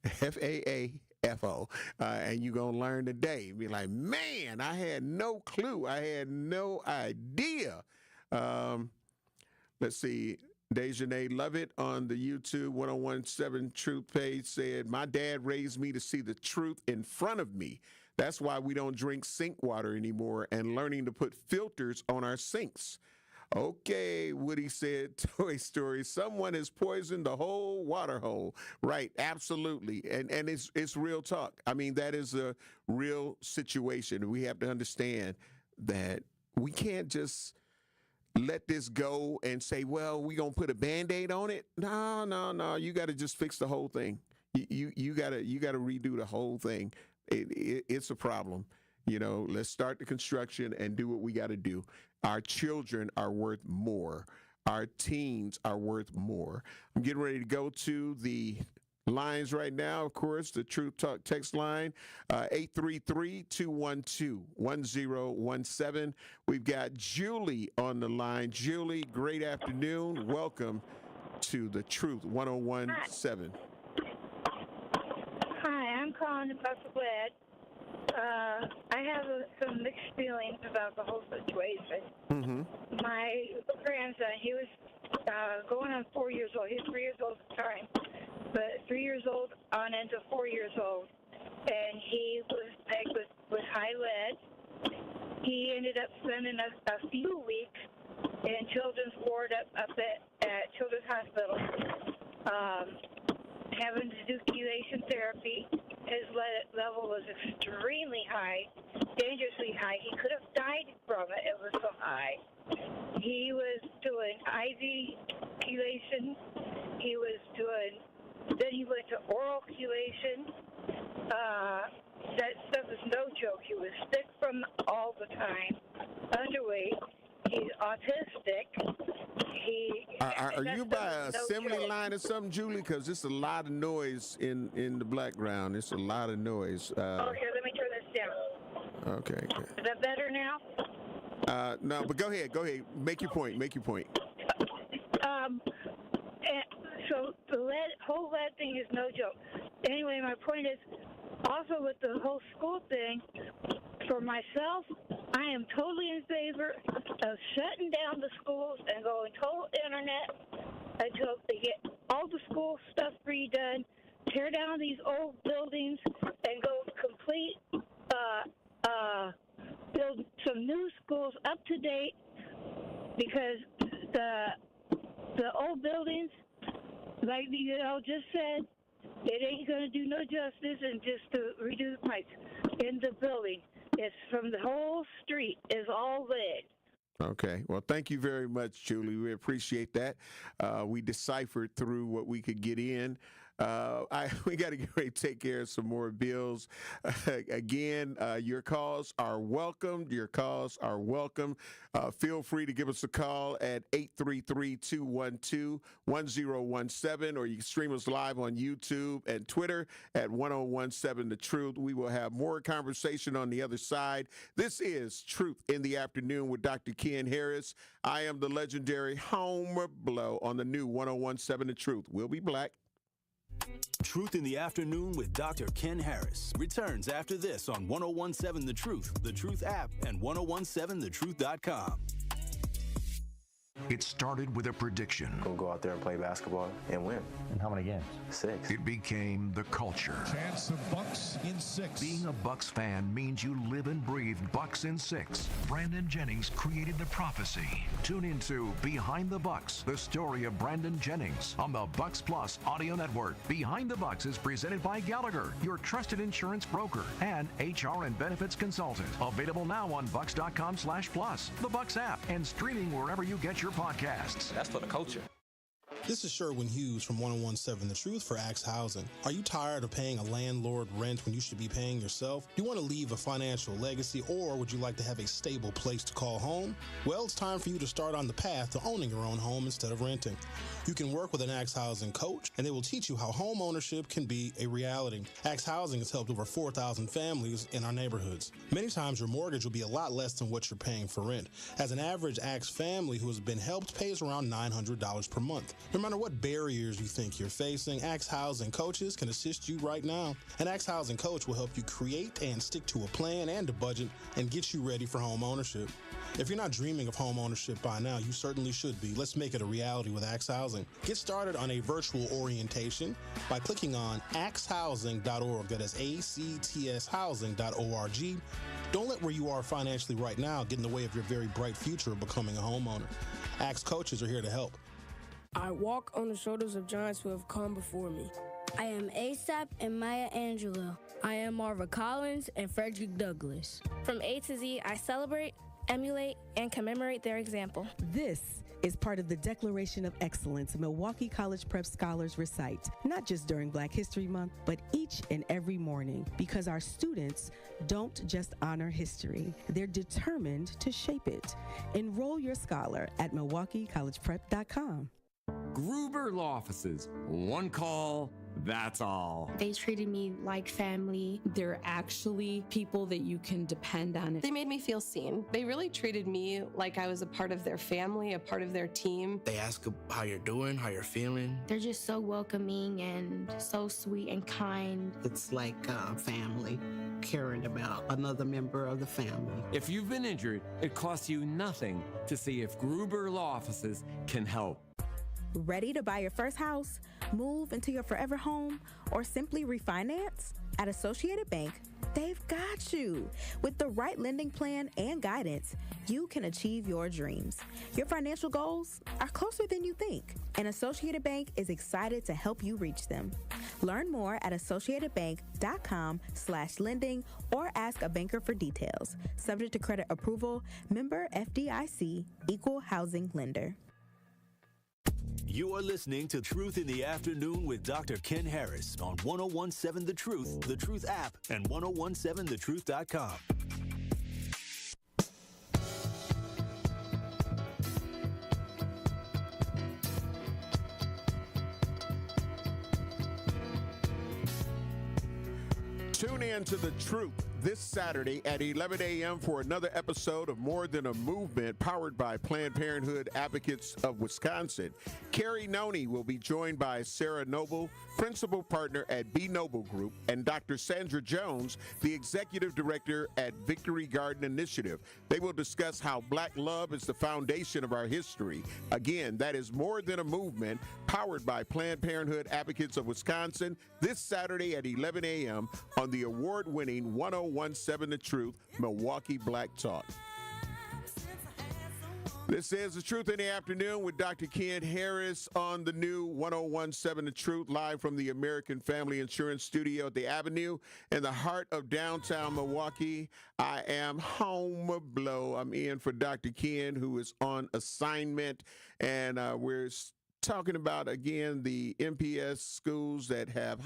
Speaker 1: FAAFO. And you're going to learn today. Be like, man, I had no clue. I had no idea. Let's see. Dejanay Lovett on the YouTube 1017 Truth page said, my dad raised me to see the truth in front of me. That's why we don't drink sink water anymore and learning to put filters on our sinks. Okay, Woody said, Toy Story, someone has poisoned the whole water hole. Right, absolutely. And it's real talk. I mean, that is a real situation. We have to understand that we can't just let this go and say, well, we're going to put a Band-Aid on it. No. You got to just fix the whole thing. You got to redo the whole thing. It's a problem. You know, let's start the construction and do what we got to do. Our children are worth more. Our teens are worth more. I'm getting ready to go to the lines right now. Of course, the Truth Talk text line, 833-212-1017. We've got Julie on the line. Julie, great afternoon. Welcome to the Truth 1017.
Speaker 2: Hi, I'm calling to Buster Glad. I have some mixed feelings about the whole situation.
Speaker 1: Mm-hmm.
Speaker 2: My grandson, he was going on 4 years old. He's 3 years old at the time, but 3 years old on into 4 years old, and he was pegged with high lead. He ended up spending a few weeks in children's ward up at Children's Hospital, having to do chelation therapy. His lead level was extremely high, dangerously high. He could have died from it. It was so high. He was doing IV chelation. Then he went to oral chelation. That stuff is no joke. He was sick from all the time, underweight. He's autistic.
Speaker 1: Are you by an assembly line or something, Julie? Because there's a lot of noise in the background. It's a lot of noise.
Speaker 2: Oh, here, let me turn this down.
Speaker 1: Okay.
Speaker 2: Is that better now?
Speaker 1: No, but go ahead. Make your point.
Speaker 2: And so the whole lead thing is no joke. Anyway, my point is, also with the whole school thing, for myself, I am totally in favor of shutting down the schools and going total internet until they get all the school stuff redone, tear down these old buildings, and go complete, build some new schools up to date, because the old buildings, like you all just said, it ain't going to do no justice and just to redo the pipes in the building. It's from the whole street is all lead.
Speaker 1: Okay. Well, thank you very much, Julie. We appreciate that. We deciphered through what we could get in. We got to get ready to take care of some more bills. Again, your calls are welcomed. Feel free to give us a call at 833-212-1017, or you can stream us live on YouTube and Twitter at 1017 The Truth. We will have more conversation on the other side. This is Truth in the Afternoon with Dr. Ken Harris. I am the legendary Homer Blow on the new 1017 The Truth. We'll be back.
Speaker 3: Truth in the Afternoon with Dr. Ken Harris returns after this on 1017 The Truth, The Truth app, and 1017thetruth.com.
Speaker 4: It started with a prediction.
Speaker 23: We'll go out there and play basketball and win.
Speaker 4: And how many games?
Speaker 23: 6.
Speaker 4: It became the culture.
Speaker 24: Chance of Bucks in 6.
Speaker 4: Being a Bucks fan means you live and breathe Bucks in 6. Brandon Jennings created the prophecy. Tune into Behind the Bucks, the story of Brandon Jennings on the Bucks Plus audio network. Behind the Bucks is presented by Gallagher, your trusted insurance broker and HR and benefits consultant. Available now on bucks.com/plus, the Bucks app, and streaming wherever you get your podcasts.
Speaker 23: That's for the culture.
Speaker 25: This is Sherwin Hughes from 1017 The Truth for Axe Housing. Are you tired of paying a landlord rent when you should be paying yourself? Do you want to leave a financial legacy, or would you like to have a stable place to call home? Well, it's time for you to start on the path to owning your own home instead of renting. You can work with an Axe Housing coach, and they will teach you how home ownership can be a reality. Axe Housing has helped over 4,000 families in our neighborhoods. Many times your mortgage will be a lot less than what you're paying for rent. As an average Axe family who has been helped pays around $900 per month. No matter what barriers you think you're facing, Axe Housing coaches can assist you right now. An Axe Housing coach will help you create and stick to a plan and a budget and get you ready for home ownership. If you're not dreaming of home ownership by now, you certainly should be. Let's make it a reality with Axe Housing. Get started on a virtual orientation by clicking on axehousing.org. That is ACTS housing.org. Don't let where you are financially right now get in the way of your very bright future of becoming a homeowner. Axe coaches are here to help.
Speaker 10: I walk on the shoulders of giants who have come before me.
Speaker 9: I am ASAP and Maya Angelou.
Speaker 8: I am Marva Collins and Frederick Douglass.
Speaker 7: From A to Z, I celebrate, emulate, and commemorate their example.
Speaker 11: This is part of the Declaration of Excellence Milwaukee College Prep Scholars recite, not just during Black History Month, but each and every morning, because our students don't just honor history, they're determined to shape it. Enroll your scholar at MilwaukeeCollegePrep.com.
Speaker 26: Gruber Law Offices. One call, that's all.
Speaker 27: They treated me like family.
Speaker 28: They're actually people that you can depend on.
Speaker 29: They made me feel seen. They really treated me like I was a part of their family, a part of their team.
Speaker 30: They ask how you're doing, how you're feeling.
Speaker 9: They're just so welcoming and so sweet and kind.
Speaker 31: It's like family.
Speaker 6: caring about another member of the family.
Speaker 26: If you've been injured, it costs you nothing to see if Gruber Law Offices can help.
Speaker 12: Ready to buy your first house, move into your forever home, or simply refinance? At Associated Bank, they've got you. With the right lending plan and guidance, you can achieve your dreams. Your financial goals are closer than you think, and Associated Bank is excited to help you reach them. Learn more at associatedbank.com/lending or ask a banker for details. Subject to credit approval, member FDIC, equal housing lender.
Speaker 3: You are listening to Truth in the Afternoon with Dr. Ken Harris on 1017 The Truth app, and 1017thetruth.com.
Speaker 1: Tune in to The Truth this Saturday at 11 a.m. for another episode of More Than a Movement, powered by Planned Parenthood Advocates of Wisconsin. Carrie Noni will be joined by Sarah Noble, principal partner at B Noble Group, and Dr. Sandra Jones, the executive director at Victory Garden Initiative. They will discuss how Black love is the foundation of our history. Again, that is More Than a Movement, powered by Planned Parenthood Advocates of Wisconsin, this Saturday at 11 a.m. on the award-winning 1017 The Truth, Milwaukee Black Talk. This is The Truth in the Afternoon with Dr. Ken Harris on the new 1017 The Truth, live from the American Family Insurance Studio at the Avenue in the heart of downtown Milwaukee. I am home blow. I'm in for Dr. Ken, who is on assignment, and we're talking about, again, the MPS schools that have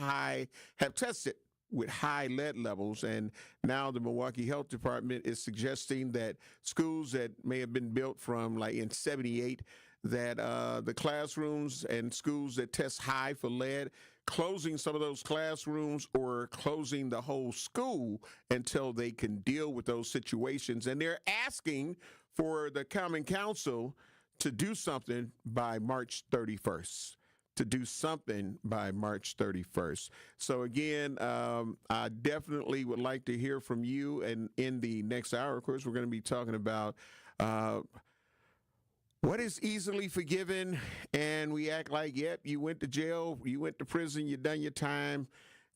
Speaker 1: tested with high lead levels, and now the Milwaukee Health Department is suggesting that schools that may have been built from like in 78, that the classrooms and schools that test high for lead, closing some of those classrooms or closing the whole school until they can deal with those situations. And they're asking for the Common Council to do something by March 31st. So again, I definitely would like to hear from you. And in the next hour, of course, we're going to be talking about what is easily forgiven. And we act like, yep, you went to jail, you went to prison, you done your time.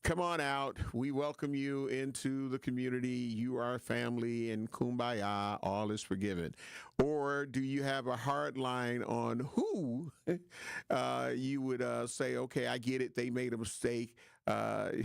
Speaker 1: Come on out. We welcome you into the community. You are family, and kumbaya, all is forgiven. Or do you have a hard line on who you would say, okay, I get it, they made a mistake, but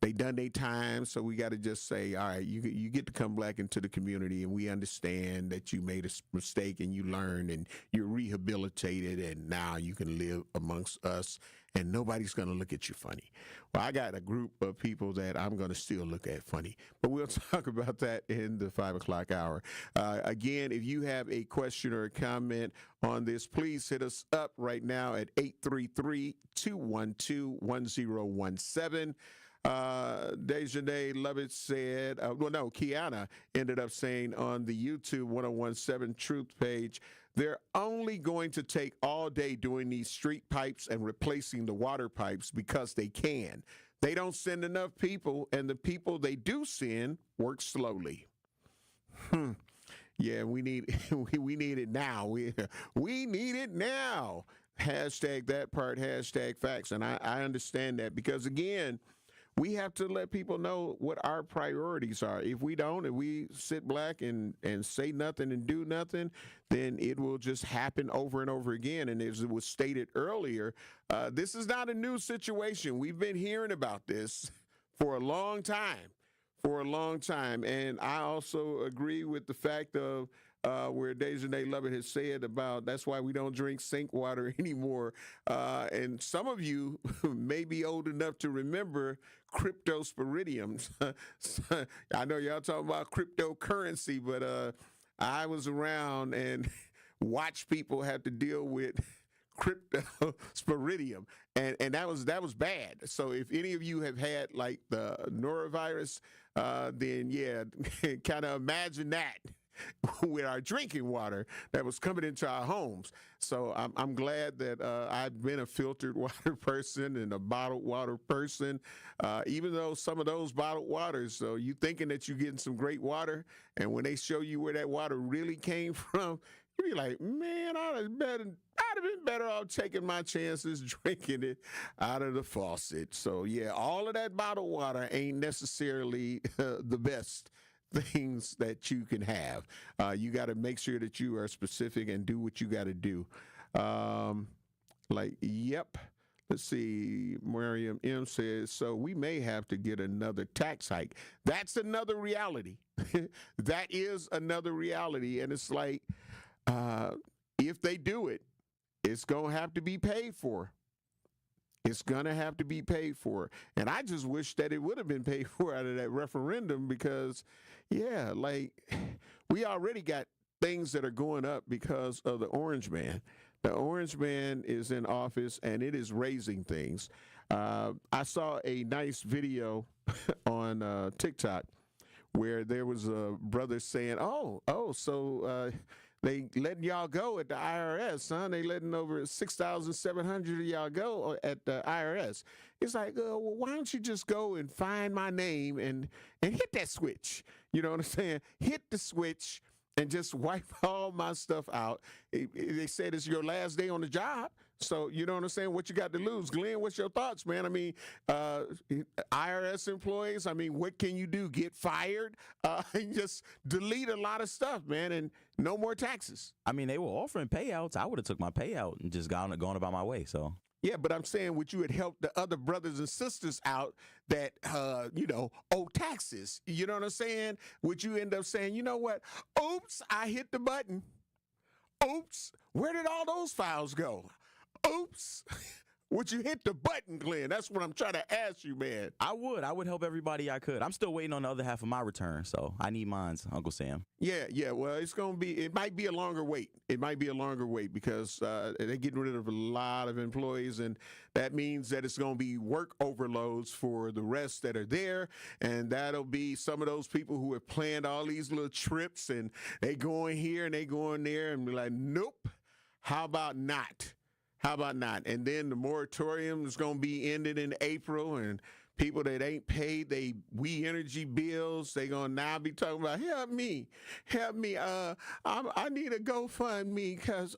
Speaker 1: they done their time, so we got to just say, all right, you get to come back into the community, and we understand that you made a mistake and you learned and you're rehabilitated, and now you can live amongst us and nobody's going to look at you funny. Well, I got a group of people that I'm going to still look at funny, but we'll talk about that in the 5 o'clock hour. Again, if you have a question or a comment on this, please hit us up right now at 833-212-1017. Dejanay Lovett said, Kiana ended up saying on the YouTube 1017 Truth page, they're only going to take all day doing these street pipes and replacing the water pipes because they can. They don't send enough people, and the people they do send work slowly. Yeah, we need it now. We need it now. Hashtag that part, hashtag facts. And I understand that because, again, we have to let people know what our priorities are. If we don't, if we sit back and say nothing and do nothing, then it will just happen over and over again. And as it was stated earlier, this is not a new situation. We've been hearing about this for a long time. And I also agree with the fact of where Dejanay Lovett has said about that's why we don't drink sink water anymore. And some of you may be old enough to remember cryptosporidiums. I know y'all talking about cryptocurrency, but I was around and watched people have to deal with cryptosporidium, and that was bad. So if any of you have had like the norovirus, then yeah, kind of imagine that. with our drinking water that was coming into our homes. So I'm glad that I've been a filtered water person and a bottled water person, even though some of those bottled waters, so you thinking that you're getting some great water, and when they show you where that water really came from, you be like, man, I'd have been better off taking my chances drinking it out of the faucet. So yeah, all of that bottled water ain't necessarily the best things that you can have. You got to make sure that you are specific and do what you got to do. Yep. Let's see. Miriam M says, so we may have to get another tax hike. That's another reality. That is another reality. And it's like, if they do it, it's going to have to be paid for. It's going to have to be paid for. And I just wish that it would have been paid for out of that referendum because, yeah, like we already got things that are going up because of the Orange Man. The Orange Man is in office and it is raising things. I saw a nice video on TikTok where there was a brother saying, so they letting y'all go at the IRS, son. They letting over 6,700 of y'all go at the IRS. It's like, well, why don't you just go and find my name and hit that switch? You know what I'm saying? Hit the switch and just wipe all my stuff out. They said it's your last day on the job. So, you know what I'm saying? What you got to lose? Glenn, what's your thoughts, man? I mean, IRS employees, I mean, what can you do? Get fired? Just delete a lot of stuff, man, and no more taxes.
Speaker 5: I mean, they were offering payouts. I would have took my payout and just gone about my way, so.
Speaker 1: Yeah, but I'm saying, would you have helped the other brothers and sisters out that, owe taxes? You know what I'm saying? Would you end up saying, you know what? Oops, I hit the button. Oops, where did all those files go? Oops. Would you hit the button, Glenn? That's what I'm trying to ask you, man.
Speaker 5: I would help everybody I could. I'm still waiting on the other half of my return, so I need mines, Uncle Sam.
Speaker 1: Yeah. Well, it might be a longer wait. It might be a longer wait because they're getting rid of a lot of employees, and that means that it's going to be work overloads for the rest that are there, and that'll be some of those people who have planned all these little trips, and they going here and they going there, and be like, nope, how about not? How about not? And then the moratorium is going to be ended in April, and people that ain't paid they We Energy bills, they going to now be talking about, help me. I need a GoFundMe because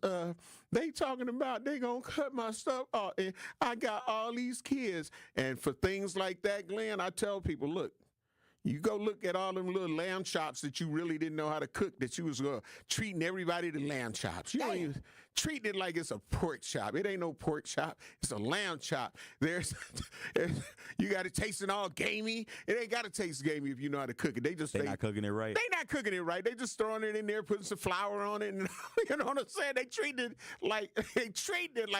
Speaker 1: they talking about they going to cut my stuff off, and I got all these kids. And for things like that, Glenn, I tell people, look, you go look at all them little lamb chops that you really didn't know how to cook, that you was treating everybody to lamb chops. You don't even treat it like it's a pork chop. It ain't no pork chop. It's a lamb chop. You got it tasting all gamey. It ain't got to taste gamey if you know how to cook it. They're
Speaker 5: not cooking it right.
Speaker 1: They not cooking it right. They just throwing it in there, putting some flour on it, and you know what I'm saying? They treat it like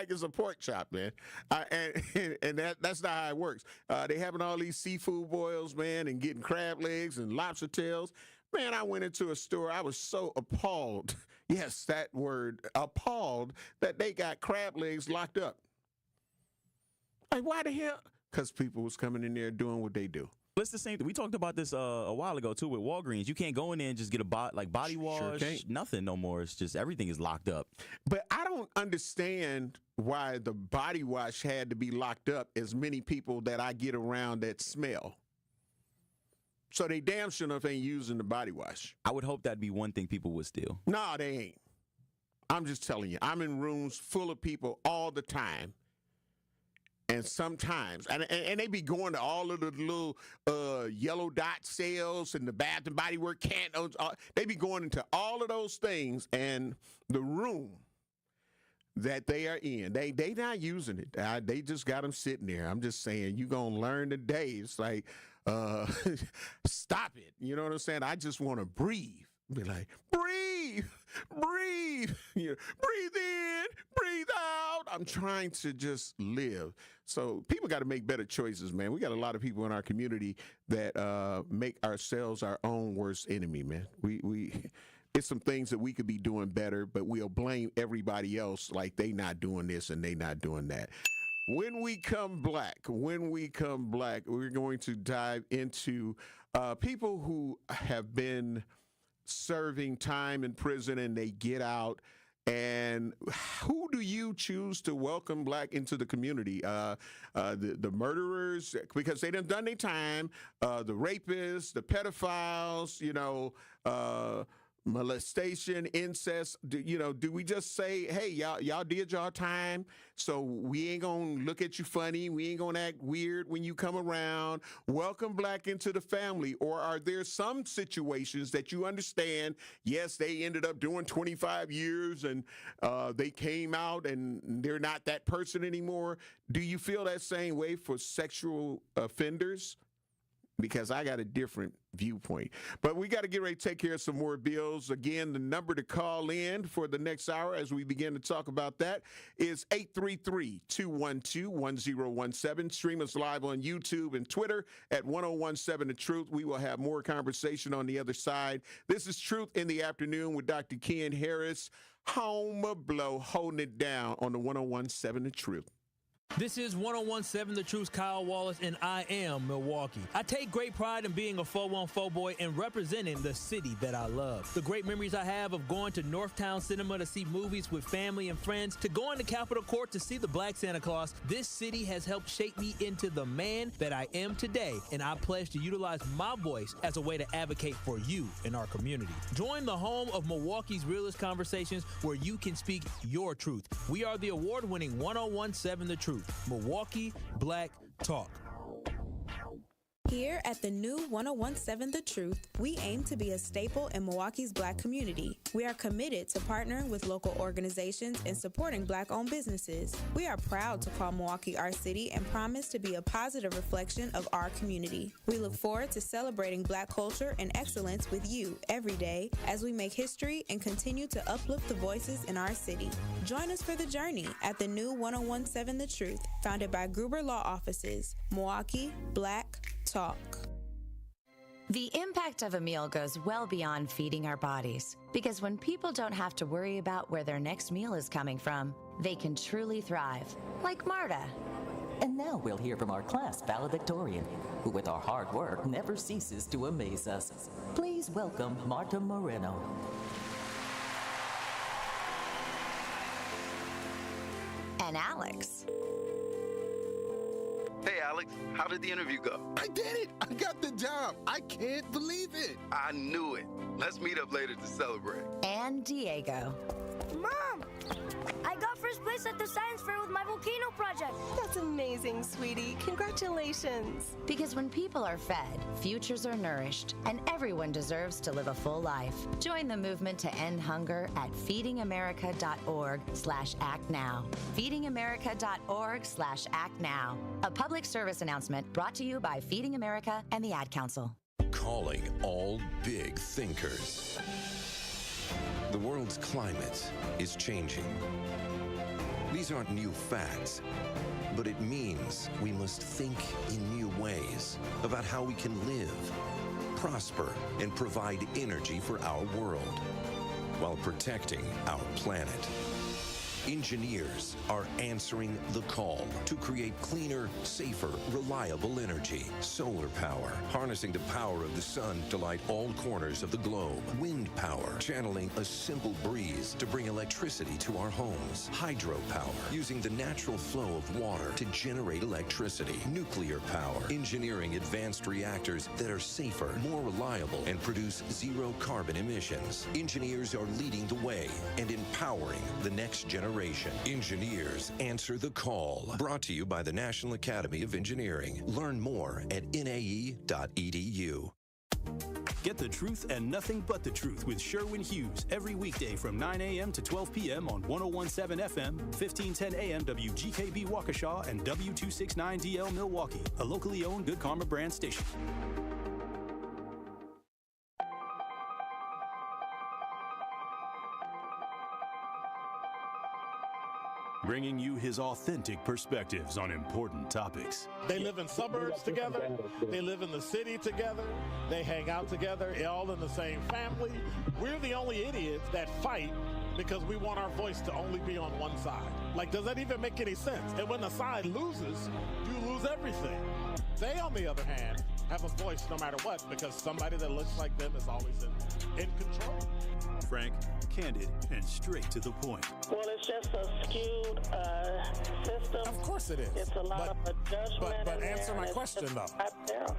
Speaker 1: it's a pork chop, man. And that's not how it works. They having all these seafood boils, man, and getting crab legs and lobster tails. Man, I went into a store. I was so appalled. Yes, that word, appalled, that they got crab legs locked up. Like, why the hell? Because people was coming in there doing what they do.
Speaker 5: It's the same thing. We talked about this a while ago, too, with Walgreens. You can't go in there and just get a body wash, nothing no more. It's just everything is locked up.
Speaker 1: But I don't understand why the body wash had to be locked up as many people that I get around that smell. So they damn sure enough ain't using the body wash.
Speaker 5: I would hope that'd be one thing people would steal.
Speaker 1: No, they ain't. I'm just telling you. I'm in rooms full of people all the time. And sometimes, and they be going to all of the little yellow dot sales and the Bath and Body Works candles. They be going into all of those things, and the room that they are in, they not using it. They just got them sitting there. I'm just saying, you gonna learn today. It's like, stop it. You know what I'm saying? I just want to breathe. Be like, breathe. You know, breathe in, breathe out. I'm trying to just live. So people got to make better choices, man. We got a lot of people in our community that make ourselves our own worst enemy, man. We it's some things that we could be doing better, but we'll blame everybody else like they not doing this and they not doing that. When we come back, we're going to dive into people who have been serving time in prison and they get out. And who do you choose to welcome black into the community? The murderers, because they done their time, the rapists, the pedophiles, molestation, incest. Do we just say, hey, y'all did y'all time, so we ain't gonna look at you funny, we ain't gonna act weird when you come around, welcome black into the family? Or are there some situations that you understand, yes, they ended up doing 25 years and they came out and they're not that person anymore? Do you feel that same way for sexual offenders? Because I got a different viewpoint. But we got to get ready to take care of some more bills. Again, the number to call in for the next hour as we begin to talk about that is 833-212-1017. Stream us live on YouTube and Twitter at 1017 The Truth. We will have more conversation on the other side. This is Truth in the Afternoon with Dr. Ken Harris. Homer Blow holding it down on the 1017 The Truth.
Speaker 13: This is 1017 The Truth's Kyle Wallace, and I am Milwaukee. I take great pride in being a 414 boy and representing the city that I love. The great memories I have of going to Northtown Cinema to see movies with family and friends, to going to Capitol Court to see the Black Santa Claus, this city has helped shape me into the man that I am today, and I pledge to utilize my voice as a way to advocate for you in our community. Join the home of Milwaukee's realest conversations where you can speak your truth. We are the award-winning 1017 The Truth. Milwaukee Black Talk.
Speaker 12: Here at the new 1017 The Truth, we aim to be a staple in Milwaukee's black community. We are committed to partnering with local organizations and supporting black-owned businesses. We are proud to call Milwaukee our city and promise to be a positive reflection of our community. We look forward to celebrating black culture and excellence with you every day as we make history and continue to uplift the voices in our city. Join us for the journey at the new 1017 The Truth, founded by Gruber Law Offices. Milwaukee Black Talk.
Speaker 14: The impact of a meal goes well beyond feeding our bodies, because when people don't have to worry about where their next meal is coming from, they can truly thrive, like Marta.
Speaker 15: And now we'll hear from our class valedictorian, who with our hard work never ceases to amaze us. Please welcome Marta Moreno.
Speaker 14: And Alex.
Speaker 16: Hey, Alex, how did the interview go?
Speaker 17: I did it! I got the job! I can't believe it!
Speaker 16: I knew it. Let's meet up later to celebrate.
Speaker 14: And Diego.
Speaker 18: Mom! I got first place at the science fair with my volcano project.
Speaker 19: That's amazing, sweetie. Congratulations.
Speaker 14: Because when people are fed, futures are nourished, and everyone deserves to live a full life. Join the movement to end hunger at feedingamerica.org/actnow. feedingamerica.org/actnow. A public service announcement brought to you by Feeding America and the Ad Council.
Speaker 20: Calling all big thinkers. The world's climate is changing. These aren't new facts, but it means we must think in new ways about how we can live, prosper, and provide energy for our world while protecting our planet. Engineers are answering the call to create cleaner, safer, reliable energy. Solar power, harnessing the power of the sun to light all corners of the globe. Wind power, channeling a simple breeze to bring electricity to our homes. Hydropower, using the natural flow of water to generate electricity. Nuclear power, engineering advanced reactors that are safer, more reliable, and produce zero carbon emissions. Engineers are leading the way and empowering the next generation. Engineers answer the call. Brought to you by the National Academy of Engineering. Learn more at nae.edu.
Speaker 3: Get the truth and nothing but the truth with Sherwin Hughes every weekday from 9 a.m. to 12 p.m. on 1017 FM, 1510 a.m. WGKB Waukesha, and W269DL Milwaukee, a locally owned Good Karma brand station. Bringing you his authentic perspectives on important topics.
Speaker 24: They live in suburbs together. They live in the city together. They hang out together, all in the same family. We're the only idiots that fight because we want our voice to only be on one side. Like, does that even make any sense? And when the side loses, you lose everything. They, on the other hand, have a voice no matter what, because somebody that looks like them is always in control.
Speaker 3: Frank, candid, and straight to the point.
Speaker 2: Well, it's just a skewed system.
Speaker 24: Of course it is.
Speaker 2: It's a lot of judgment.
Speaker 24: But answer my question, though.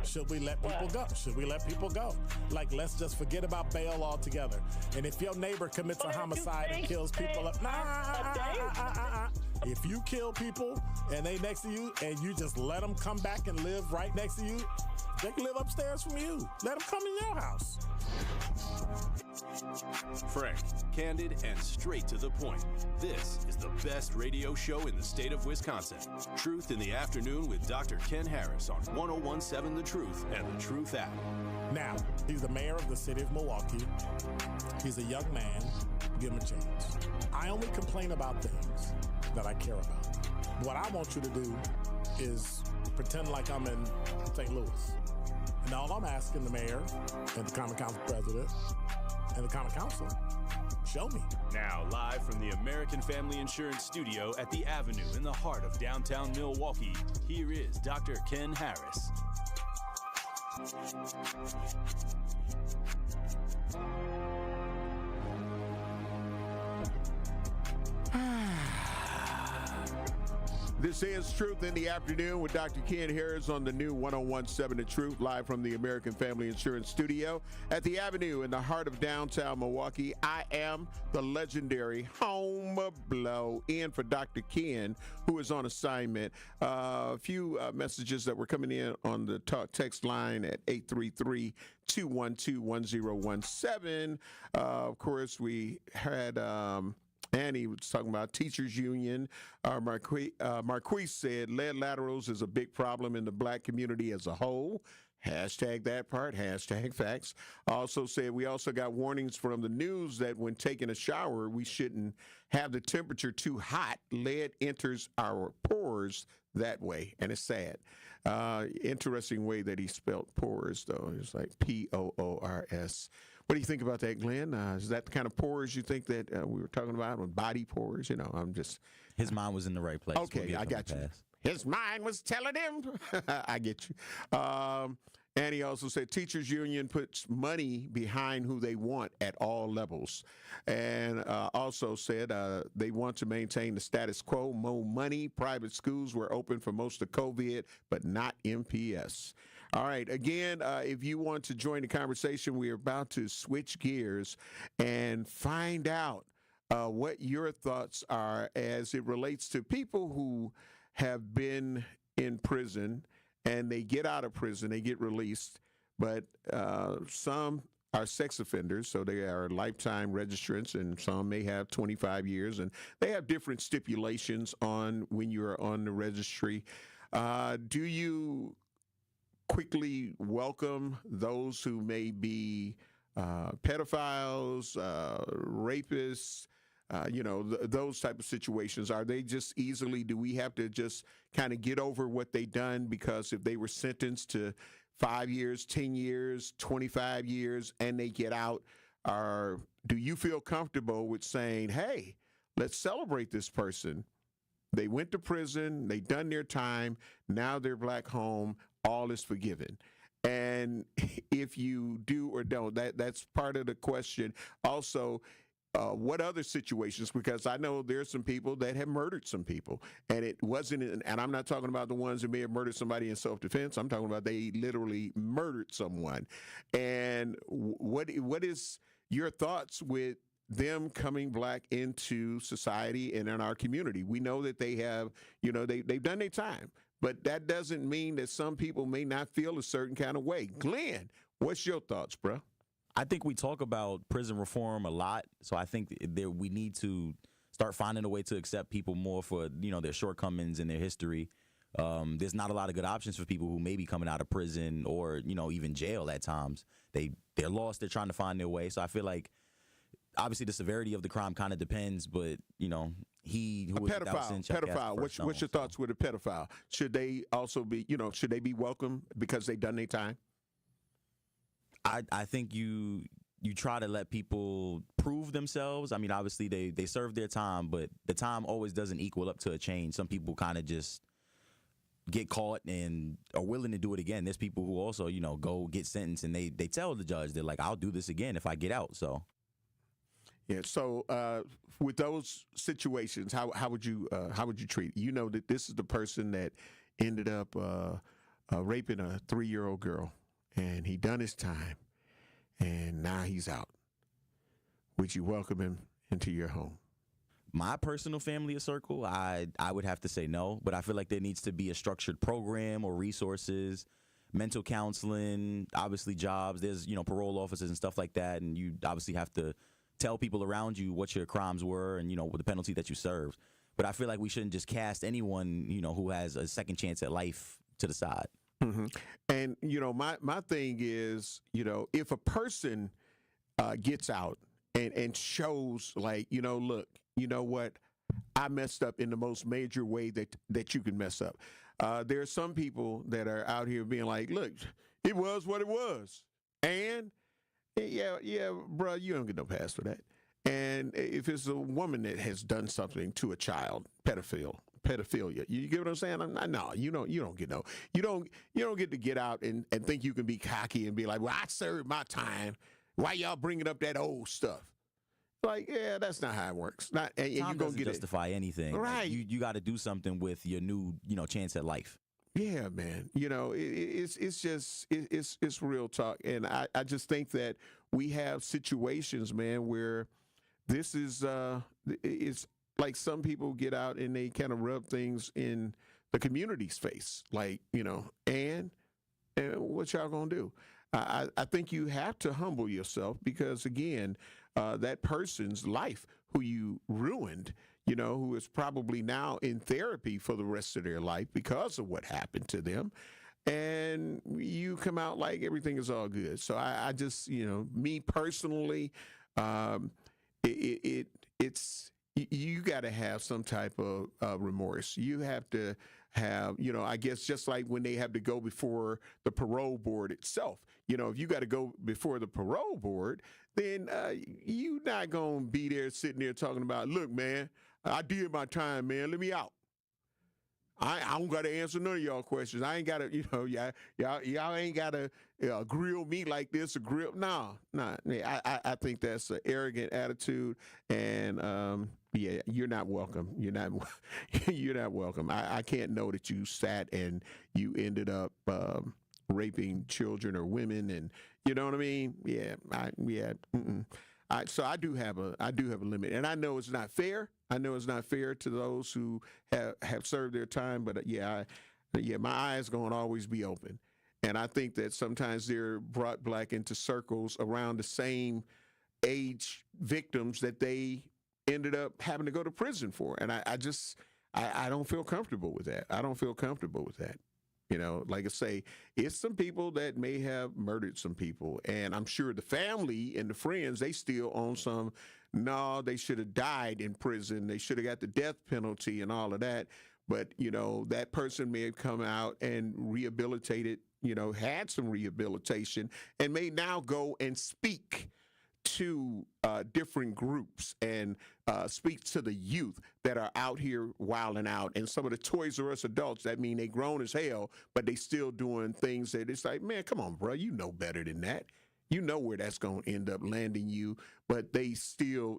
Speaker 24: Should we let people go? Should we let people go? Like, let's just forget about bail altogether. And if your neighbor commits a homicide and kills people up, if you kill people and they next to you and you just let them come back and live right next to you, they can live upstairs from you. Let them come in your house.
Speaker 3: Frank, candid, and straight to the point. This is the best radio show in the state of Wisconsin. Truth in the Afternoon with Dr. Ken Harris on 1017 The Truth and The Truth app.
Speaker 24: Now, he's the mayor of the city of Milwaukee. He's a young man. Give him a chance. I only complain about things that I care about. What I want you to do is pretend like I'm in St. Louis. And all I'm asking the mayor and the Common Council president and the Common Council, show me.
Speaker 3: Now, live from the American Family Insurance Studio at the Avenue in the heart of downtown Milwaukee, here is Dr. Ken Harris.
Speaker 1: This is Truth in the Afternoon with Dr. Ken Harris on the new 1017 The Truth, live from the American Family Insurance Studio at the Avenue in the heart of downtown Milwaukee. I am the legendary Home Blow, in for Dr. Ken, who is on assignment. A few messages that were coming in on the text line at 833-212-1017. Of course, we had... Annie was talking about teachers union. Marquise said lead laterals is a big problem in the black community as a whole. Hashtag that part, hashtag facts. Also said we also got warnings from the news that when taking a shower, we shouldn't have the temperature too hot. Lead enters our pores that way, and it's sad. Interesting way that he spelled pores, though. It's like P-O-O-R-S. What do you think about that, Glenn? Is that the kind of pores you think that we were talking about, with body pores? You know, I'm just...
Speaker 5: His mind was in the right place.
Speaker 1: Okay, I got you. His mind was telling him. I get you. And he also said teachers union puts money behind who they want at all levels. And also said they want to maintain the status quo. More money. Private schools were open for most of COVID, but not MPS. All right. Again, if you want to join the conversation, we're about to switch gears and find out what your thoughts are as it relates to people who have been in prison and they get out of prison, they get released, but some are sex offenders, so they are lifetime registrants, and some may have 25 years, and they have different stipulations on when you're on the registry. Do you quickly welcome those who may be pedophiles, rapists, those type of situations? Are they just easily, do we have to just kind of get over what they done? Because if they were sentenced to 5 years, 10 years, 25 years, and they get out, do you feel comfortable with saying, hey, let's celebrate this person? They went to prison, they done their time, now they're back home, all is forgiven. And if you do or don't, that's part of the question. Also, what other situations? Because I know there's some people that have murdered some people, and it wasn't. And I'm not talking about the ones that may have murdered somebody in self-defense. I'm talking about they literally murdered someone. And what is your thoughts with them coming back into society and in our community? We know that they have, they've done their time, but that doesn't mean that some people may not feel a certain kind of way. Glenn, what's your thoughts, bro?
Speaker 5: I think we talk about prison reform a lot, so I think we need to start finding a way to accept people more for, their shortcomings and their history. There's not a lot of good options for people who may be coming out of prison or, even jail at times. They're lost. They're trying to find their way. So I feel like, obviously, the severity of the crime kind of depends, but, he who was without sin shall cast the first stone.
Speaker 1: What's your thoughts with a pedophile? Should they also be, should they be welcome because they've done their time?
Speaker 5: I think you try to let people prove themselves. I mean, obviously, they serve their time, but the time always doesn't equal up to a change. Some people kind of just get caught and are willing to do it again. There's people who also, go get sentenced and they tell the judge, they're like, I'll do this again if I get out. So.
Speaker 1: Yeah. So with those situations, how would you treat it? You know that this is the person that ended up raping a 3-year-old girl, and he done his time, and now he's out. Would you welcome him into your home?
Speaker 5: My personal family or circle, I would have to say no, but I feel like there needs to be a structured program or resources, mental counseling, obviously jobs. There's, parole officers and stuff like that, and you obviously have to tell people around you what your crimes were and, what the penalty that you served. But I feel like we shouldn't just cast anyone, who has a second chance at life to the side.
Speaker 1: Mm-hmm. And, my thing is, if a person gets out and shows like, look, you know what, I messed up in the most major way that you can mess up. There are some people that are out here being like, look, it was what it was. And yeah, bro, you don't get no pass for that. And if it's a woman that has done something to a child, pedophilia, you get what I'm saying? No, you don't get to get out and think you can be cocky and be like, well, I served my time. Why y'all bringing up that old stuff? Like, yeah, that's not how it works. Time
Speaker 5: doesn't justify anything.
Speaker 1: Right.
Speaker 5: Like, you got to do something with your new, chance at life.
Speaker 1: Yeah, man. It's just real talk, and I just think that we have situations, man, where this is it's like some people get out and they kind of rub things in the community's face, like and what y'all gonna do? I think you have to humble yourself because again, that person's life who you ruined, who is probably now in therapy for the rest of their life because of what happened to them. And you come out like everything is all good. So I just, me personally, it's you got to have some type of remorse. You have to have, I guess just like when they have to go before the parole board itself, if you got to go before the parole board, then you not going to be there sitting there talking about, look, man, I did my time, man. Let me out. I don't got to answer none of y'all questions. I ain't got to, y'all ain't got to grill me like this or grill. No. I think that's an arrogant attitude, and yeah, you're not welcome. You're not welcome. I can't know that you sat and you ended up raping children or women, and you know what I mean? Yeah, so I do have a limit, and I know it's not fair. I know it's not fair to those who have served their time, but my eyes going to always be open. And I think that sometimes they're brought back into circles around the same age victims that they ended up having to go to prison for. And I don't feel comfortable with that. I don't feel comfortable with that. Like I say, it's some people that may have murdered some people. And I'm sure the family and the friends, they still own some, no, they should have died in prison. They should have got the death penalty and all of that. But, that person may have come out and rehabilitated, had some rehabilitation and may now go and speak to different groups and speak to the youth that are out here wilding out. And some of the Toys R Us adults, that mean they grown as hell, but they still doing things that it's like, man, come on, bro, you know better than that. You know where that's going to end up landing you, but they still,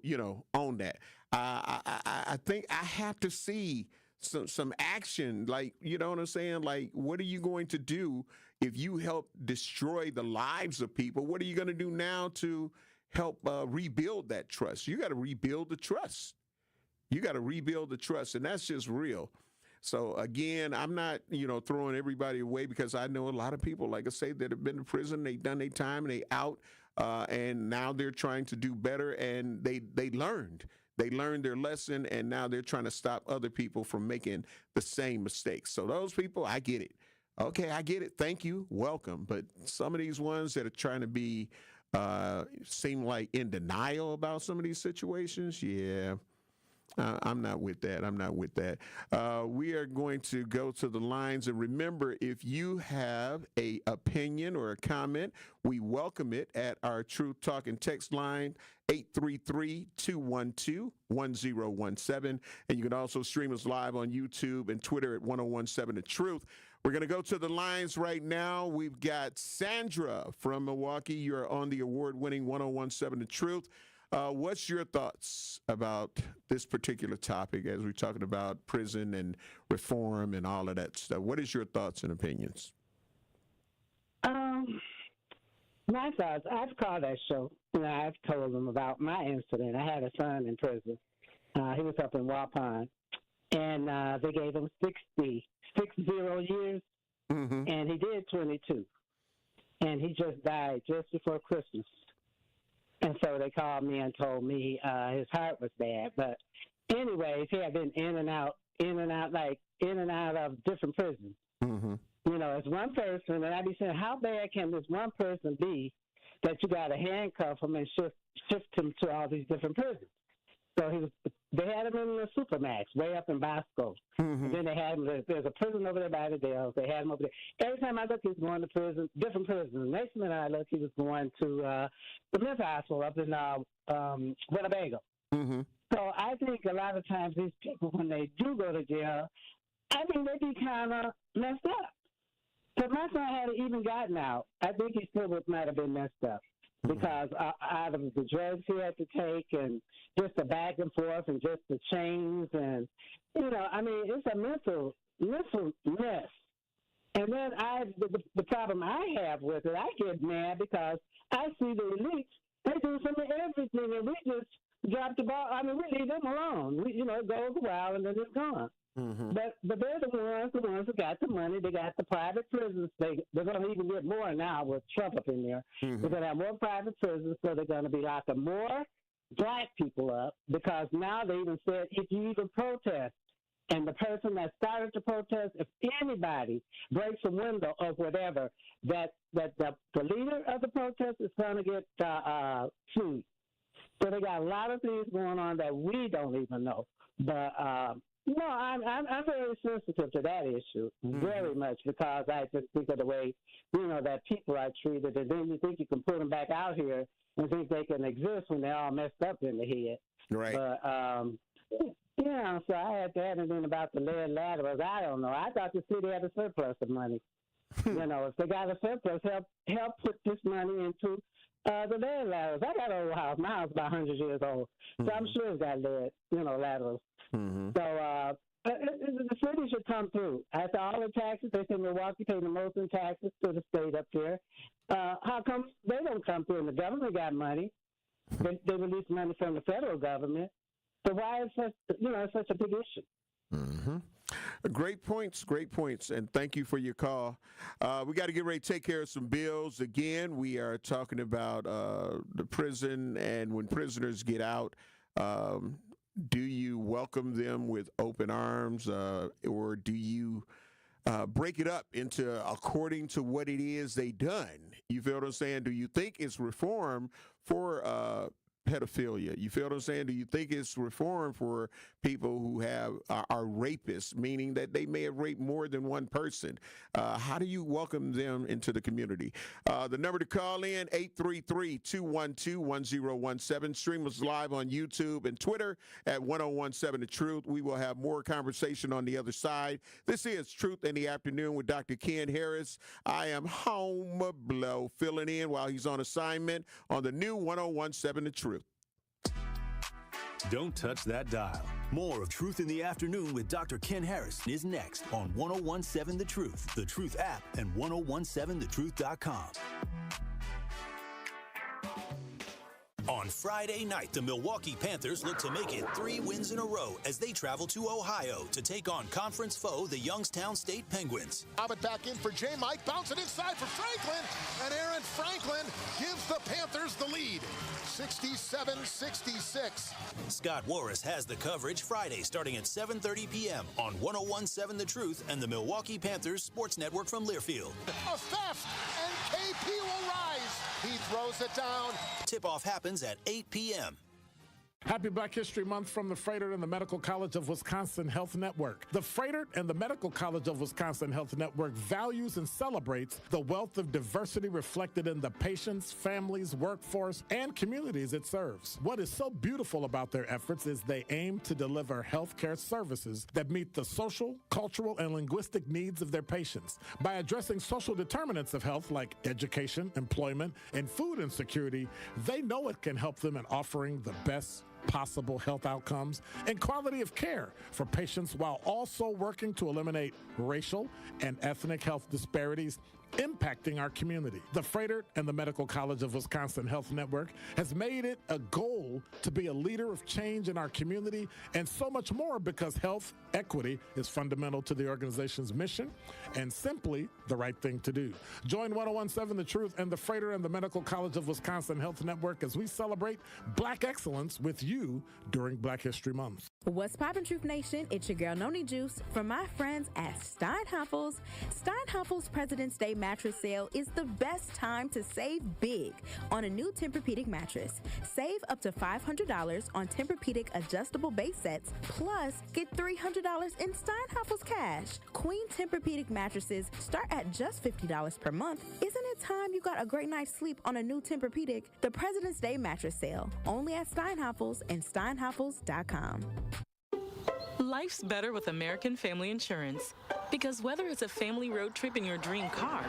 Speaker 1: own that. I think I have to see some action, like, you know what I'm saying? Like, what are you going to do if you help destroy the lives of people? What are you going to do now to help rebuild that trust? You got to rebuild the trust. And that's just real. So again, I'm not, throwing everybody away, because I know a lot of people, like I say, that have been in prison, they done their time and they out, and now they're trying to do better, and they learned their lesson, and now they're trying to stop other people from making the same mistakes. So those people, I get it. Okay, I get it. Thank you. Welcome. But some of these ones that are trying to be seem like in denial about some of these situations, yeah, I'm not with that. I'm not with that. We are going to go to the lines. And remember, if you have a opinion or a comment, we welcome it at our Truth Talking text line, 833-212-1017. And you can also stream us live on YouTube and Twitter at 1017 The Truth. We're going to go to the lines right now. We've got Sandra from Milwaukee. You're on the award-winning 1017 The Truth. What's your thoughts about this particular topic as we're talking about prison and reform and all of that stuff? What is your thoughts and opinions?
Speaker 4: My thoughts, I've called that show, and I've told them about my incident. I had a son in prison. He was up in Waupun, and they gave him 60 years, and he did 22. And he just died just before Christmas. And so they called me and told me his heart was bad. But anyways, he had been in and out of different prisons. You know, as one person, and I'd be saying, how bad can this one person be that you got to handcuff him and shift him to all these different prisons? So they had him in the Supermax, way up in Bosco. And then they had him, there's a prison over there by the Dells. They had him over there. Every time I look, he was going to prison, different prisons. The next minute I look, he was going to the mental hospital up in Winnebago. So I think a lot of times these people, when they do go to jail, I think they be kind of messed up. But my son had even gotten out. I think he still might have been messed up. Because out of the drugs he had to take and just the back and forth and just the chains and, you know, I mean, it's a mental mess. And then the problem I have with it, I get mad because I see the elites, they do some of everything and we just drop the ball. I mean, we leave them alone. It goes a while and then it's gone. But they're the ones who got the money. They got the private prisons. They're going to even get more now with Trump up in there. They're going to have more private prisons, so they're going to be locking more black people up because now they even said if you even protest, and the person that started the protest, if anybody breaks a window or whatever, that the leader of the protest is going to get sued. So they got a lot of things going on that we don't even know. But no, I'm very sensitive to that issue, very much, because I just think of the way, that people are treated, and then you think you can put them back out here and think they can exist when they're all messed up in the head.
Speaker 1: Right.
Speaker 4: But, so I had that, and then about the lead laterals, I don't know. I thought the city had a surplus of money. If they got a surplus, help put this money into the lead laterals. I got an old house. My house is about 100 years old, so I'm sure it's got lead, laterals. So the city should come through. After all the taxes, they say Milwaukee paid the most in taxes to the state up there. How come they don't come through? And the government got money. They release money from the federal government. So why is such a big issue?
Speaker 1: Great points, and thank you for your call. We got to get ready to take care of some bills. Again, we are talking about the prison, and when prisoners get out, do you welcome them with open arms, or do you break it up into according to what it is they done? You feel what I'm saying? Do you think it's reform for pedophilia? You feel what I'm saying? Do you think it's reform for people who are rapists, meaning that they may have raped more than one person? How do you welcome them into the community? The number to call in, 833-212-1017. Stream us live on YouTube and Twitter at 1017 The Truth. We will have more conversation on the other side. This is Truth in the Afternoon with Dr. Ken Harris. I am home below, filling in while he's on assignment on the new 1017 The Truth.
Speaker 3: Don't touch that dial. More of Truth in the Afternoon with Dr. Ken Harris is next on 1017 The Truth, the Truth app, and 1017thetruth.com. On Friday night, the Milwaukee Panthers look to make it 3 wins in a row as they travel to Ohio to take on conference foe, the Youngstown State Penguins.
Speaker 17: Bob it back in for J. Mike, bounce it inside for Franklin, and Aaron Franklin gives the Panthers the lead, 67-66.
Speaker 3: Scott Warris has the coverage Friday starting at 7:30 p.m. on 1017 The Truth and the Milwaukee Panthers Sports Network from Learfield.
Speaker 17: A theft, and KP will rise. He throws it down.
Speaker 3: Tip-off happens at 8 p.m.
Speaker 24: Happy Black History Month from the Freighter and the Medical College of Wisconsin Health Network. The Freighter and the Medical College of Wisconsin Health Network values and celebrates the wealth of diversity reflected in the patients, families, workforce, and communities it serves. What is so beautiful about their efforts is they aim to deliver healthcare services that meet the social, cultural, and linguistic needs of their patients. By addressing social determinants of health like education, employment, and food insecurity, they know it can help them in offering the best possible health outcomes and quality of care for patients while also working to eliminate racial and ethnic health disparities impacting our community. The Freighter and the Medical College of Wisconsin Health Network has made it a goal to be a leader of change in our community and so much more because health equity is fundamental to the organization's mission and simply the right thing to do. Join 1017 The Truth and the Freighter and the Medical College of Wisconsin Health Network as we celebrate Black excellence with you during Black History Month.
Speaker 12: What's poppin', Truth Nation? It's your girl, Noni Juice, from my friends at Steinhafels. Steinhafels President's Day mattress sale is the best time to save big on a new Tempur-Pedic mattress. Save up to $500 on Tempur-Pedic adjustable base sets, plus get $300 in Steinhafels cash. Queen Tempur-Pedic mattresses start at just $50 per month. Isn't it time you got a great night's sleep on a new Tempur-Pedic? The President's Day mattress sale, only at Steinhafels and steinhafels.com.
Speaker 7: Life's better with American Family Insurance, because whether it's a family road trip in your dream car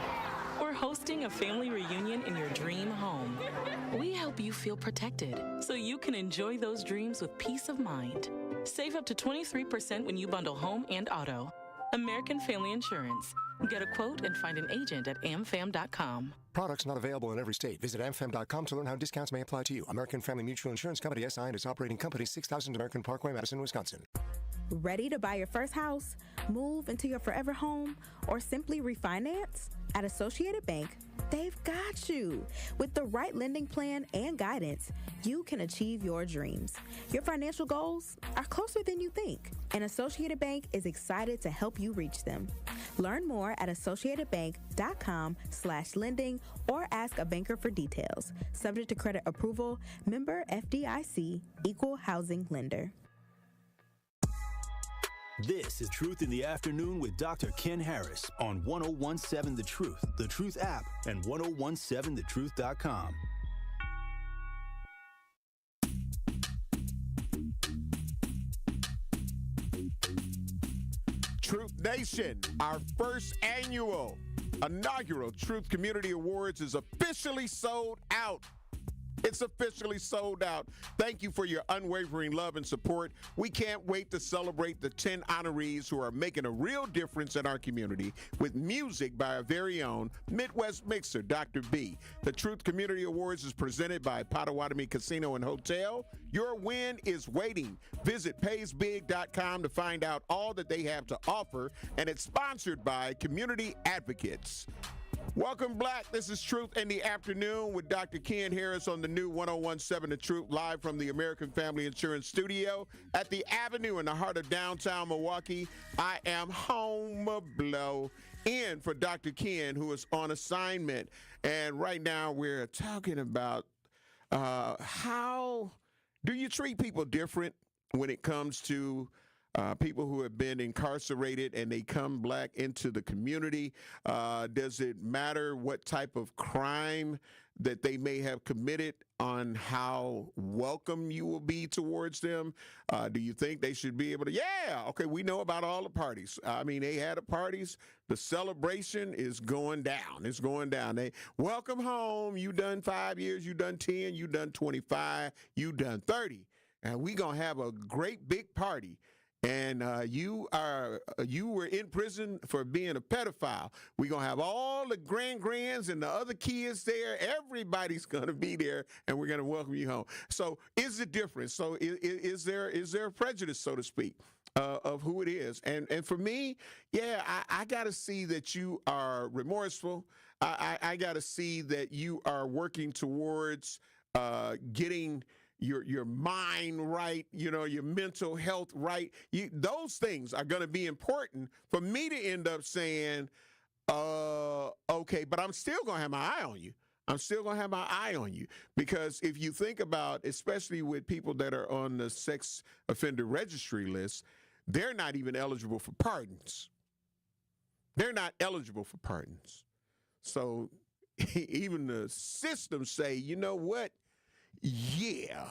Speaker 7: or hosting a family reunion in your dream home, we help you feel protected so you can enjoy those dreams with peace of mind. Save up to 23% when you bundle home and auto. American Family Insurance. Get a quote and find an agent at amfam.com.
Speaker 8: Products not available in every state. Visit amfam.com to learn how discounts may apply to you. American Family Mutual Insurance Company, SI, and its operating company, 6000 American Parkway, Madison, Wisconsin.
Speaker 12: Ready to buy your first house, move into your forever home, or simply refinance? At Associated Bank, they've got you. With the right lending plan and guidance, you can achieve your dreams. Your financial goals are closer than you think, and Associated Bank is excited to help you reach them. Learn more at associatedbank.com/lending or ask a banker for details. Subject to credit approval, member FDIC, equal housing lender.
Speaker 3: This is Truth in the Afternoon with Dr. Ken Harris on 1017 The Truth app, and 1017thetruth.com.
Speaker 1: Truth Nation, our first inaugural Truth Community Awards is officially sold out. It's officially sold out. Thank you for your unwavering love and support. We can't wait to celebrate the 10 honorees who are making a real difference in our community with music by our very own Midwest mixer, Dr. B. The Truth Community Awards is presented by Potawatomi Casino and Hotel. Your win is waiting. Visit paysbig.com to find out all that they have to offer, and it's sponsored by Community Advocates. Welcome, Black. This is Truth in the Afternoon with Dr. Ken Harris on the new 1017 The Truth, live from the American Family Insurance Studio at the Avenue in the heart of downtown Milwaukee. I am home blow in for Dr. Ken, who is on assignment. And right now we're talking about how do you treat people different when it comes to people who have been incarcerated and they come Black into the community. Does it matter what type of crime that they may have committed on how welcome you will be towards them? Do you think they should be able to, okay, we know about all the parties. I mean, they had the parties. The celebration is going down. It's going down. They welcome home. You done 5 years, you done 10, you done 25, you done 30. And we going to have a great big party. And you were in prison for being a pedophile. We're going to have all the grands and the other kids there. Everybody's going to be there, and we're going to welcome you home. So is it different? So is there a prejudice, so to speak, of who it is? And for me, I got to see that you are remorseful. I got to see that you are working towards getting your mind right, your mental health right. Those things are going to be important for me to end up saying, okay, but I'm still going to have my eye on you. I'm still going to have my eye on you. Because if you think about, especially with people that are on the sex offender registry list, they're not even eligible for pardons. They're not eligible for pardons. So even the system say, you know what? Yeah,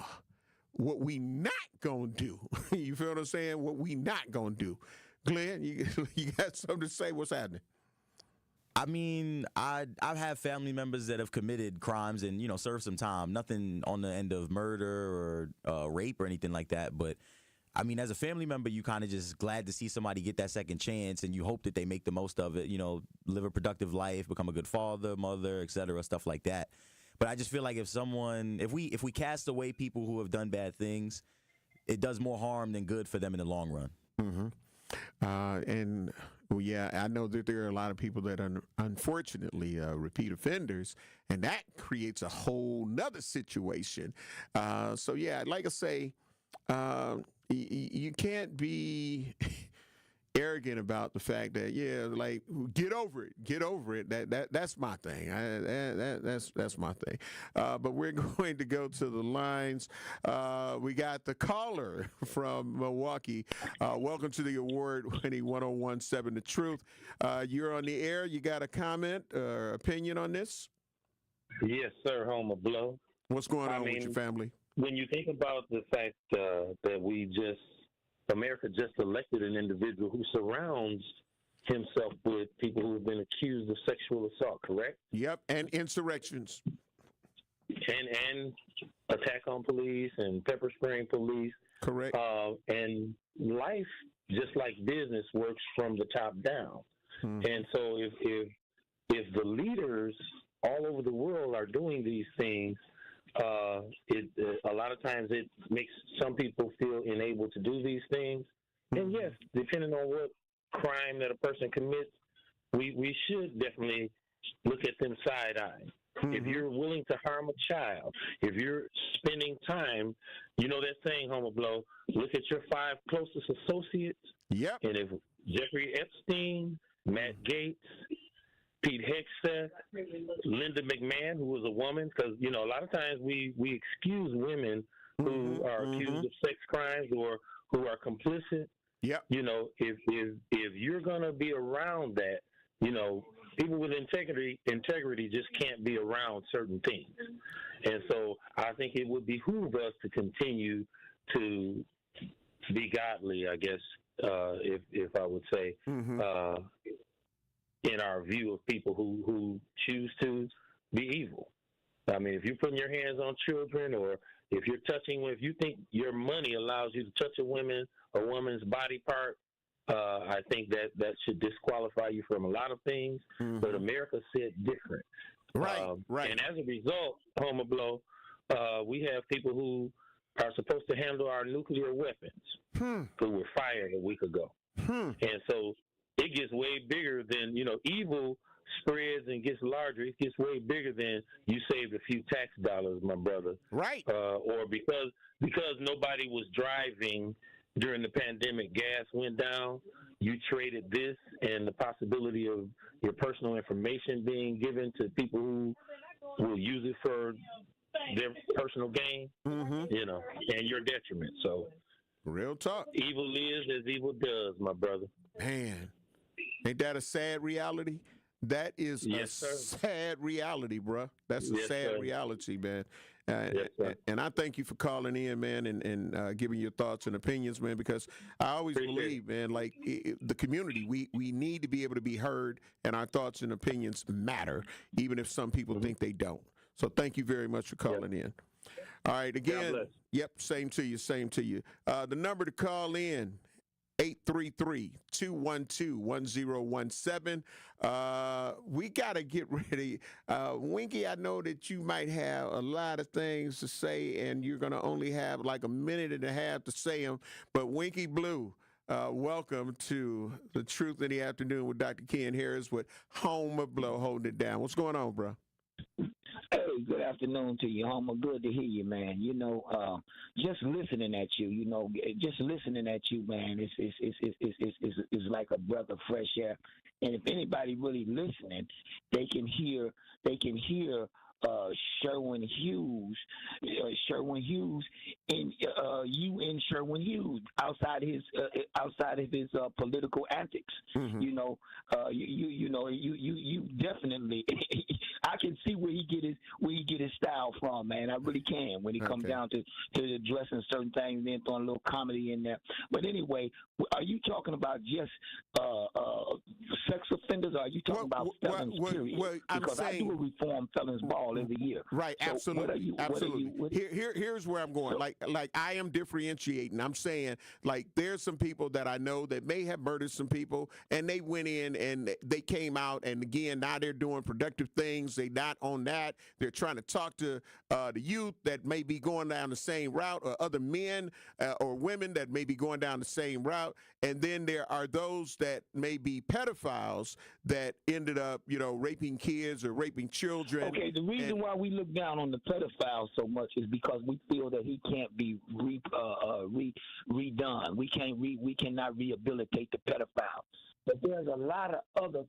Speaker 1: what we not going to do. You feel what I'm saying? What we not going to do. Glenn, you got something to say? What's happening?
Speaker 5: I mean, I've had family members that have committed crimes and, you know, served some time. Nothing on the end of murder or rape or anything like that. But, I mean, as a family member, you kind of just glad to see somebody get that second chance, and you hope that they make the most of it, you know, live a productive life, become a good father, mother, et cetera, stuff like that. But I just feel like if we cast away people who have done bad things, it does more harm than good for them in the long run.
Speaker 1: Mm-hmm. And well, yeah, I know that there are a lot of people that are unfortunately repeat offenders, and that creates a whole nother situation. So yeah, like I say, you can't be arrogant about the fact that, yeah, like, get over it. That's my thing. That's my thing. But we're going to go to the lines. We got the caller from Milwaukee. Welcome to the award-winning 1017 The Truth. You're on the air. You got a comment or opinion on this?
Speaker 10: Yes, sir. Homer Blow.
Speaker 1: What's going on with your family?
Speaker 10: When you think about the fact that America just elected an individual who surrounds himself with people who have been accused of sexual assault, correct?
Speaker 1: Yep, and insurrections.
Speaker 10: And attack on police and pepper spraying police.
Speaker 1: Correct.
Speaker 10: And life, just like business, works from the top down. And so if the leaders all over the world are doing these things, a lot of times it makes some people feel unable to do these things. And yes, depending on what crime that a person commits, we should definitely look at them side-eye. If you're willing to harm a child, if you're spending time, you know that saying, Homer Blow, look at your 5 closest associates.
Speaker 1: Yep.
Speaker 10: And if Jeffrey Epstein, Matt Gaetz, Pete Hegseth, Linda McMahon, who was a woman, because, you know, a lot of times we excuse women who are accused of sex crimes or who are complicit.
Speaker 1: Yep.
Speaker 10: You know, if you're going to be around that, you know, people with integrity just can't be around certain things. And so I think it would behoove us to continue to be godly, I guess, if I would say, in our view of people who choose to be evil. I mean, if you're putting your hands on children, or if you're if you think your money allows you to touch a woman's body part, I think that should disqualify you from a lot of things. But America said different.
Speaker 1: Right. And
Speaker 10: as a result, Homer Blow, we have people who are supposed to handle our nuclear weapons who were fired a week ago. And so it gets way bigger than, you know, evil spreads and gets larger. It gets way bigger than you saved a few tax dollars, my brother.
Speaker 1: Right.
Speaker 10: Or because nobody was driving during the pandemic, gas went down, you traded this and the possibility of your personal information being given to people who will use it for their personal gain, you know, and your detriment. So,
Speaker 1: real talk.
Speaker 10: Evil lives as evil does, my brother.
Speaker 1: Man. Ain't that a sad reality? That is a sad reality, bruh. That's a sad reality, man. And I thank you for calling in, man, and giving your thoughts and opinions, man, because I always believe, man, like the community, we need to be able to be heard, and our thoughts and opinions matter, even if some people think they don't. So thank you very much for calling in. All right, again, same to you. The number to call in, 833-212-1017. We got to get ready. Winky, I know that you might have a lot of things to say, and you're going to only have like a minute and a half to say them. But Winky Blue, welcome to The Truth in the Afternoon with Dr. Ken Harris with Homer Blow holding it down. What's going on, bro?
Speaker 11: Hey, good afternoon to you, Homer. Good to hear you, man. You know, just listening at you, man, it's like a breath of fresh air. And if anybody really listening, they can hear Sherwin Hughes, and you in Sherwin Hughes outside of his political antics.
Speaker 1: Mm-hmm.
Speaker 11: You definitely. I can see where he get his style from, man. I really can when it comes down to addressing certain things, then throwing a little comedy in there. But anyway, are you talking about just sex offenders, or are you talking about felons? Period? Because I do a reform felons ball every year.
Speaker 1: Right,
Speaker 11: so
Speaker 1: absolutely. Here's where I'm going. Like I am differentiating. I'm saying, like, there's some people that I know that may have murdered some people, and they went in and they came out, and again, now they're doing productive things. They not on that. They're trying to talk to the youth that may be going down the same route, or other men or women that may be going down the same route. And then there are those that may be pedophiles that ended up, raping kids or raping children.
Speaker 11: Okay, the reason why we look down on the pedophile so much is because we feel that he can't be redone. We cannot rehabilitate the pedophile. But there's a lot of other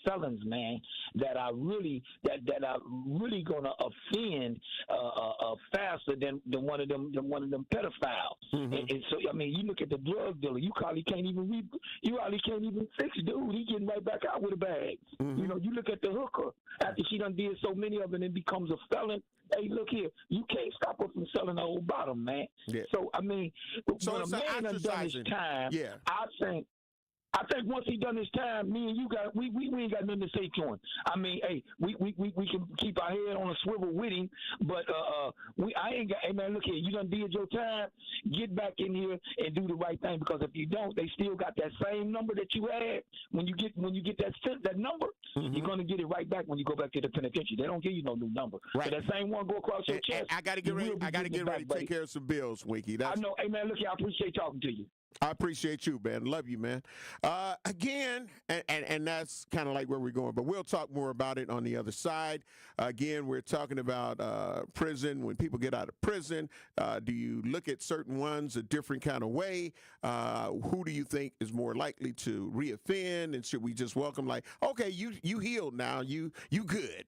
Speaker 11: felons, man, that are really gonna offend faster than one of them pedophiles.
Speaker 1: Mm-hmm.
Speaker 11: And so, I mean, you look at the drug dealer. You probably can't even fix dude. He getting right back out with a bag.
Speaker 1: Mm-hmm.
Speaker 11: You look at the hooker after she done did so many of them and becomes a felon. Hey, look here. You can't stop her from selling the old bottom, man.
Speaker 1: Yeah.
Speaker 11: So I mean, when a man has done his time, I think once he done his time, me and you we ain't got nothing to say to him. I mean, hey, we can keep our head on a swivel with him, but I ain't got. Hey man, look here, you done did your time. Get back in here and do the right thing, because if you don't, they still got that same number that you had when you get that number.
Speaker 1: Mm-hmm.
Speaker 11: You're gonna get it right back when you go back to the penitentiary. They don't give you no new number.
Speaker 1: Right.
Speaker 11: So that same one go across your chest.
Speaker 1: I got to get ready. I got to get ready to take care of some bills, Winky.
Speaker 11: I know. Hey man, look here, I appreciate talking to you.
Speaker 1: I appreciate you, man. Love you, man. Again, and that's kind of like where we're going, but we'll talk more about it on the other side. Again, we're talking about prison. When people get out of prison, do you look at certain ones a different kind of way? Who do you think is more likely to reoffend? And should we just welcome, like, okay, you healed now, you good.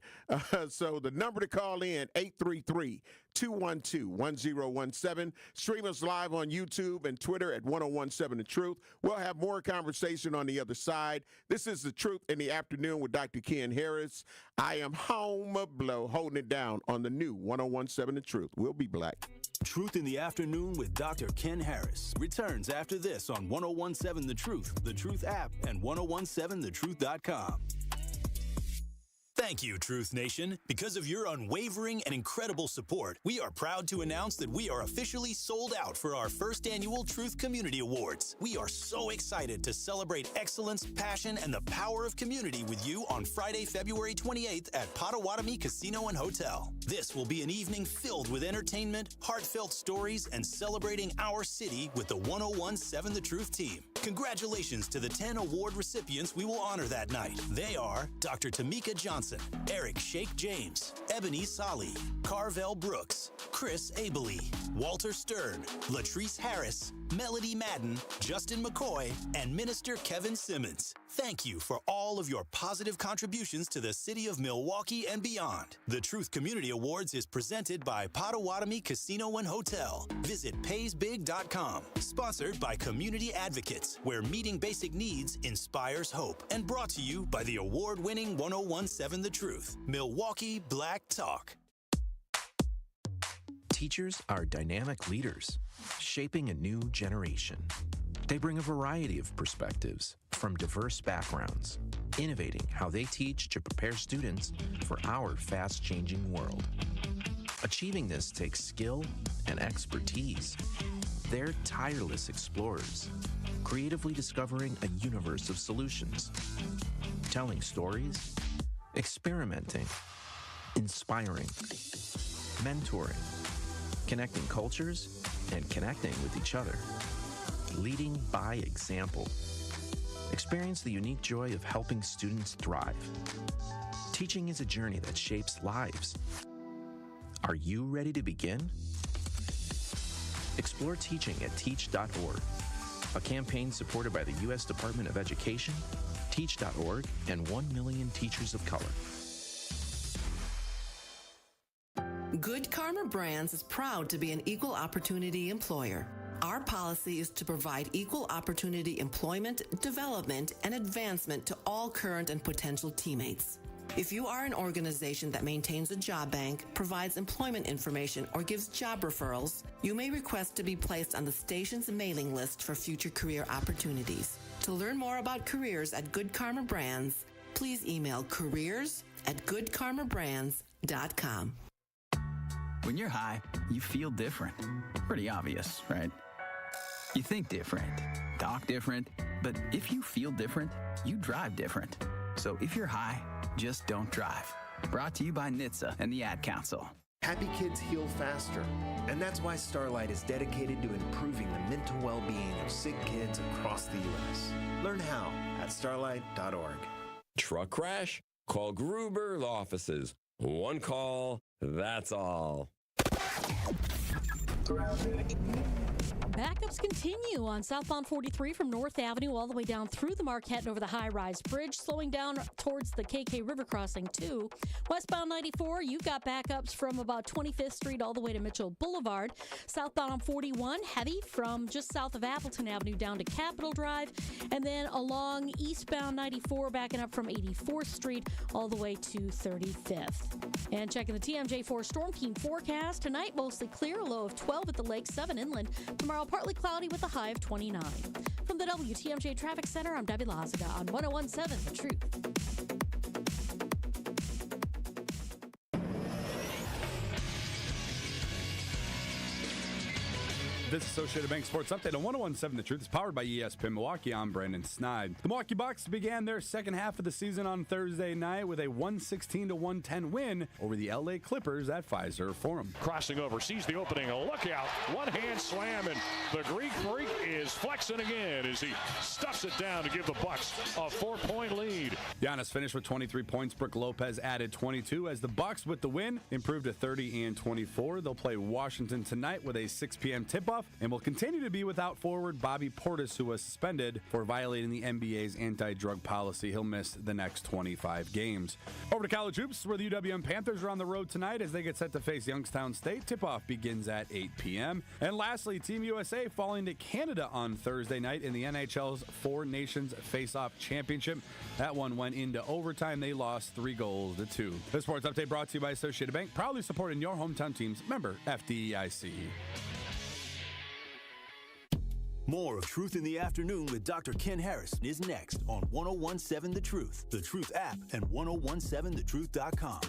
Speaker 1: So the number to call in, 833-212-1017. Stream us live on YouTube and Twitter at 1017 The Truth. We'll have more conversation on the other side. This is The Truth in the Afternoon with Dr. Ken Harris. I am home below, holding it down on the new 1017 The Truth. We'll be back.
Speaker 3: Truth in the Afternoon with Dr. Ken Harris returns after this on 1017 The Truth, The Truth app, and 1017thetruth.com. Thank you, Truth Nation. Because of your unwavering and incredible support, we are proud to announce that we are officially sold out for our first annual Truth Community Awards. We are so excited to celebrate excellence, passion, and the power of community with you on Friday, February 28th at Potawatomi Casino and Hotel. This will be an evening filled with entertainment, heartfelt stories, and celebrating our city with the 1017 The Truth team. Congratulations to the 10 award recipients we will honor that night. They are Dr. Tamika Johnson, Eric Shake James, Ebony Solly, Carvel Brooks, Chris Abele, Walter Stern, Latrice Harris, Melody Madden, Justin McCoy, and Minister Kevin Simmons. Thank you for all of your positive contributions to the city of Milwaukee and beyond. The Truth Community Awards is presented by Potawatomi Casino and Hotel. Visit paysbig.com. Sponsored by Community Advocates, where meeting basic needs inspires hope. And brought to you by the award-winning 1017 The Truth. Milwaukee Black Talk.
Speaker 6: Teachers are dynamic leaders, shaping a new generation. They bring a variety of perspectives from diverse backgrounds, innovating how they teach to prepare students for our fast-changing world. Achieving this takes skill and expertise. They're tireless explorers, creatively discovering a universe of solutions, telling stories, experimenting, inspiring, mentoring, connecting cultures, and connecting with each other. Leading by example. Experience the unique joy of helping students thrive. Teaching is a journey that shapes lives. Are you ready to begin? Explore teaching at teach.org, a campaign supported by the U.S. Department of Education, Teach.org, and 1 million teachers of color.
Speaker 9: Good Karma Brands is proud to be an equal opportunity employer. Our policy is to provide equal opportunity employment, development, and advancement to all current and potential teammates. If you are an organization that maintains a job bank, provides employment information, or gives job referrals, you may request to be placed on the station's mailing list for future career opportunities. To learn more about careers at Good Karma Brands, please email careers@goodkarmabrands.com.
Speaker 21: When you're high, you feel different. Pretty obvious, right? You think different, talk different, but if you feel different, you drive different. So if you're high, just don't drive. Brought to you by NHTSA and the Ad Council.
Speaker 22: Happy kids heal faster, and that's why Starlight is dedicated to improving the mental well-being of sick kids across the U.S. Learn how at starlight.org.
Speaker 23: Truck crash? Call Gruber offices. One call, that's all.
Speaker 25: Backups continue on southbound 43 from North Avenue all the way down through the Marquette and over the high-rise bridge, slowing down towards the KK River crossing too. Westbound 94, you've got backups from about 25th Street all the way to Mitchell Boulevard. Southbound on 41, heavy from just south of Appleton Avenue down to Capitol Drive, and then along eastbound 94, backing up from 84th Street all the way to 35th. And checking the TMJ4 Storm Team forecast, tonight mostly clear, a low of 12 at the lake, 7 inland. Tomorrow partly cloudy with a high of 29. From the WTMJ Traffic Center, I'm Debbie Lazaga on 101.7 The Truth.
Speaker 26: This Associated Bank Sports Update on 101.7 The Truth is powered by ESPN Milwaukee. I'm Brandon Snide. The Milwaukee Bucks began their second half of the season on Thursday night with a 116-110 win over the LA Clippers at Fiserv Forum.
Speaker 27: Crossing over, sees the opening, look out, one-hand slam, and the Greek Freak is flexing again as he stuffs it down to give the Bucks a 4-point lead.
Speaker 26: Giannis finished with 23 points. Brook Lopez added 22 as the Bucks, with the win, improved to 30-24. They'll play Washington tonight with a 6 p.m. tip-off, and will continue to be without forward Bobby Portis, who was suspended for violating the NBA's anti-drug policy. He'll miss the next 25 games. Over to college hoops, where the UWM Panthers are on the road tonight as they get set to face Youngstown State. Tip-off begins at 8 p.m. And lastly, Team USA falling to Canada on Thursday night in the NHL's Four Nations Face-Off Championship. That one went into overtime. They lost 3-2. The sports update brought to you by Associated Bank, proudly supporting your hometown teams. Member FDIC.
Speaker 3: More of Truth in the Afternoon with Dr. Ken Harris is next on 101.7 The Truth, The Truth app, and 1017thetruth.com.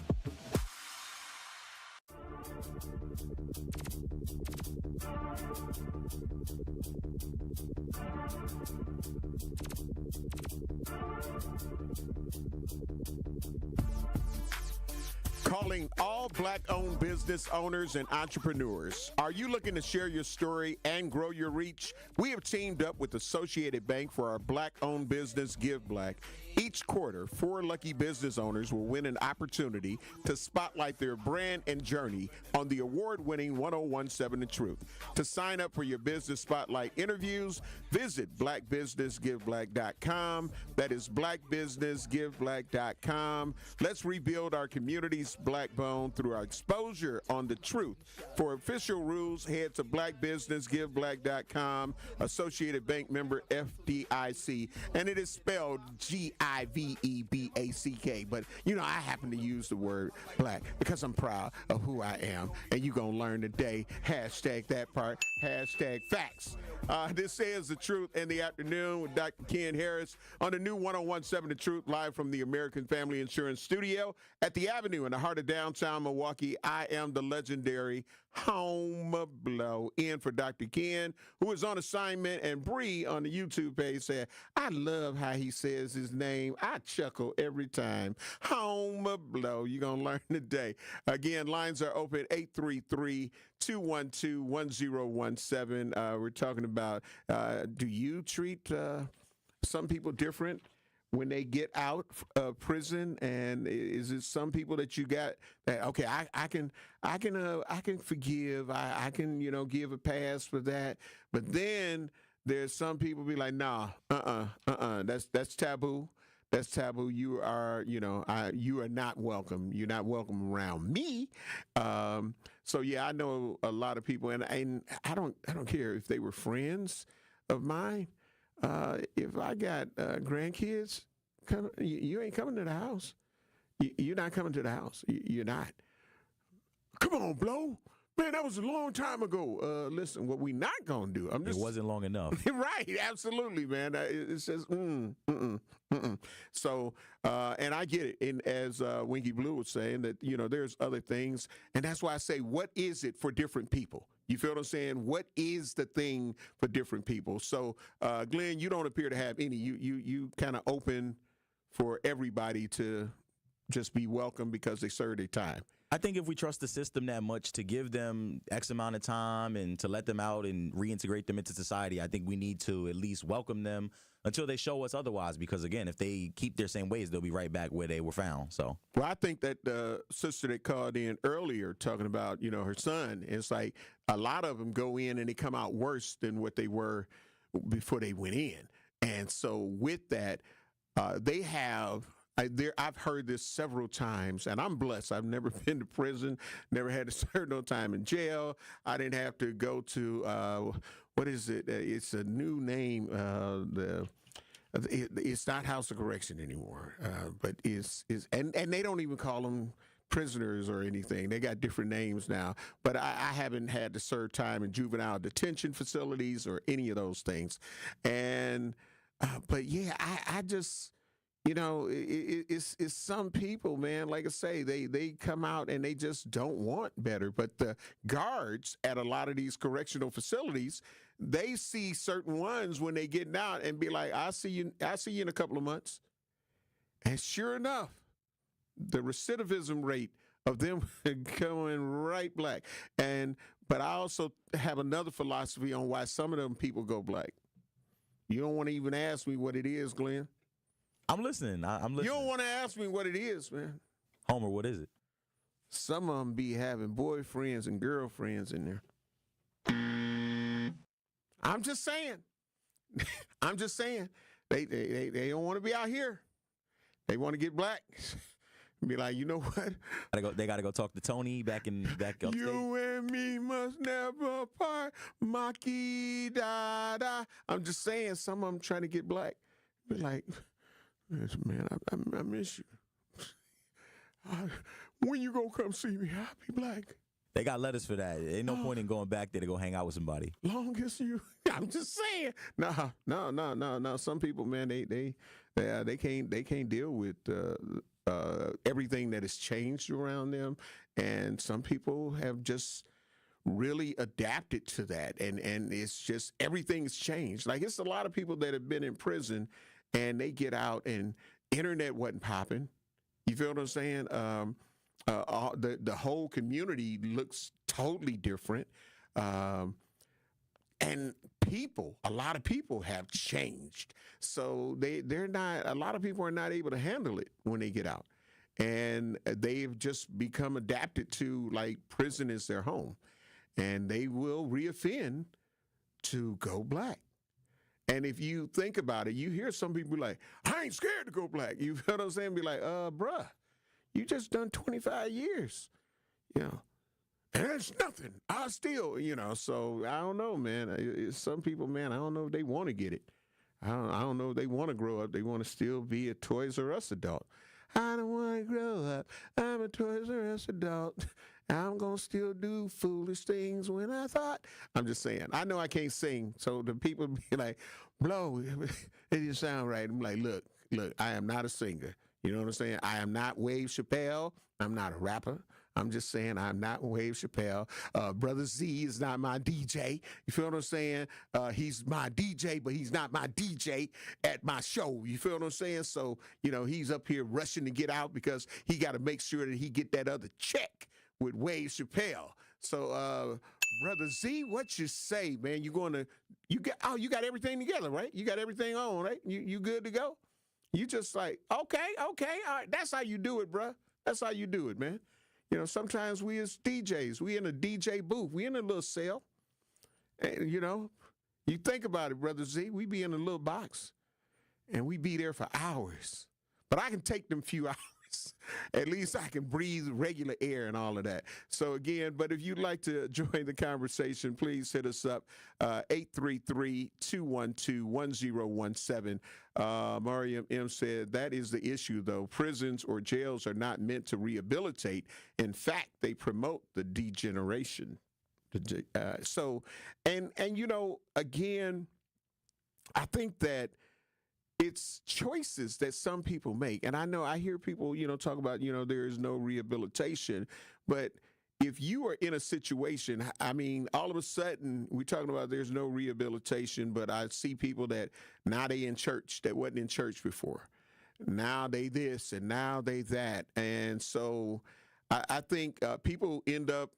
Speaker 1: Calling all Black-owned business owners and entrepreneurs. Are you looking to share your story and grow your reach? We have teamed up with Associated Bank for our Black-owned business Give Black. Each quarter, 4 lucky business owners will win an opportunity to spotlight their brand and journey on the award-winning 101.7 The Truth. To sign up for your business spotlight interviews, visit blackbusinessgiveblack.com. That is blackbusinessgiveblack.com. Let's rebuild our community's blackbone through our exposure on the truth. For official rules, head to blackbusinessgiveblack.com. Associated Bank member FDIC, and it is spelled GIVEBACK. But, I happen to use the word black because I'm proud of who I am. And you're going to learn today. Hashtag that part. Hashtag facts. This is The Truth in the Afternoon with Dr. Ken Harris on the new 101.7 The Truth, live from the American Family Insurance Studio at the Avenue in the heart of downtown Milwaukee. I am the legendary Home Blow, in for Dr. Ken, who is on assignment, and Bree on the YouTube page said, I love how he says his name. I chuckle every time. Home Blow. You're going to learn today. Again, lines are open 833-212-1017. We're talking about, do you treat some people different when they get out of prison? And is it some people that you got that, okay, I can forgive, I can, give a pass for that. But then there's some people be like, nah, that's taboo. that's taboo. You are, you are not welcome. You're not welcome around me. So yeah, I know a lot of people, and I don't care if they were friends of mine. If I got grandkids, you ain't coming to the house. You're not coming to the house. You're not. Come on, Blow. Man, that was a long time ago. Listen, what we not going to do.
Speaker 5: It wasn't long enough.
Speaker 1: Right, absolutely, man. It's just, So, and I get it. And as Winky Blue was saying, that, there's other things. And that's why I say, what is it for different people? You feel what I'm saying? What is the thing for different people? So, Glenn, you don't appear to have any. You kind of open for everybody to just be welcome because they served their time.
Speaker 5: I think if we trust the system that much to give them X amount of time and to let them out and reintegrate them into society, I think we need to at least welcome them until they show us otherwise. Because, again, if they keep their same ways, they'll be right back where they were found. So,
Speaker 1: well, I think that the sister that called in earlier talking about, her son, it's like a lot of them go in and they come out worse than what they were before they went in. And so with that, they have... I've heard this several times, and I'm blessed. I've never been to prison, never had to serve no time in jail. I didn't have to go to, what is it? It's a new name. It's not House of Correction anymore, but and they don't even call them prisoners or anything. They got different names now. But I haven't had to serve time in juvenile detention facilities or any of those things. And, but yeah, I just... it's some people, man, like I say, they come out and they just don't want better. But the guards at a lot of these correctional facilities, they see certain ones when they getting out and be like, I'll see you in a couple of months. And sure enough, the recidivism rate of them going right black. But I also have another philosophy on why some of them people go black. You don't want to even ask me what it is, Glenn.
Speaker 5: I'm listening. I'm listening.
Speaker 1: You don't want to ask me what it is, man.
Speaker 5: Homer, what is it?
Speaker 1: Some of them be having boyfriends and girlfriends in there. I'm just saying. I'm just saying. They don't want to be out here. They want to get black. Be like, you know what?
Speaker 5: They got to go talk to Tony back upstate.
Speaker 1: You and me must never part. Maki da da. I'm just saying. Some of them trying to get black. Be like, man, I miss you. When you gonna come see me? I'll be black.
Speaker 5: They got letters for that. Ain't no point in going back there to go hang out with somebody.
Speaker 1: Long as you, I'm just saying. No. Some people, man, they can't deal with everything that has changed around them, and some people have just really adapted to that, and it's just everything's changed. Like, it's a lot of people that have been in prison, and they get out, and internet wasn't popping. You feel what I'm saying? The whole community looks totally different. And a lot of people have changed. So a lot of people are not able to handle it when they get out. And they've just become adapted to, like, prison is their home. And they will reoffend to go black. And if you think about it, you hear some people like, I ain't scared to go black. You feel what I'm saying? Be like, bruh, you just done 25 years, and that's nothing. I still, so I don't know, man. Some people, man, I don't know if they want to get it. I don't know if they want to grow up. They want to still be a Toys R Us adult. I don't want to grow up. I'm a Toys R Us adult. I'm going to still do foolish things when I thought. I'm just saying. I know I can't sing, so the people be like, Blow, it didn't sound right. I'm like, look, I am not a singer. You know what I'm saying? I am not Wave Chappelle. I'm not a rapper. I'm just saying I'm not Wave Chappelle. Brother Z is not my DJ. You feel what I'm saying? He's my DJ, but he's not my DJ at my show. You feel what I'm saying? So, he's up here rushing to get out because he got to make sure that he get that other check with Wave Chappelle. So, Brother Z, what you say, man? You got everything together, right? You got everything on, right? You good to go? You just like, okay, all right. That's how you do it, bruh. That's how you do it, man. Sometimes we as DJs, we in a DJ booth. We in a little cell. And, you think about it, Brother Z, we be in a little box. And we be there for hours. but I can take them few hours. At least I can breathe regular air and all of that. So again, but if you'd like to join the conversation, please hit us up, 833-212-1017. Mariam M. said, that is the issue, though. Prisons or jails are not meant to rehabilitate. In fact, they promote the degeneration. And again, I think that it's choices that some people make. And I know I hear people, talk about, there is no rehabilitation. But if you are in a situation, I mean, all of a sudden we're talking about there's no rehabilitation, but I see people that now they in church that wasn't in church before. Now they this and now they that. And so I think people end up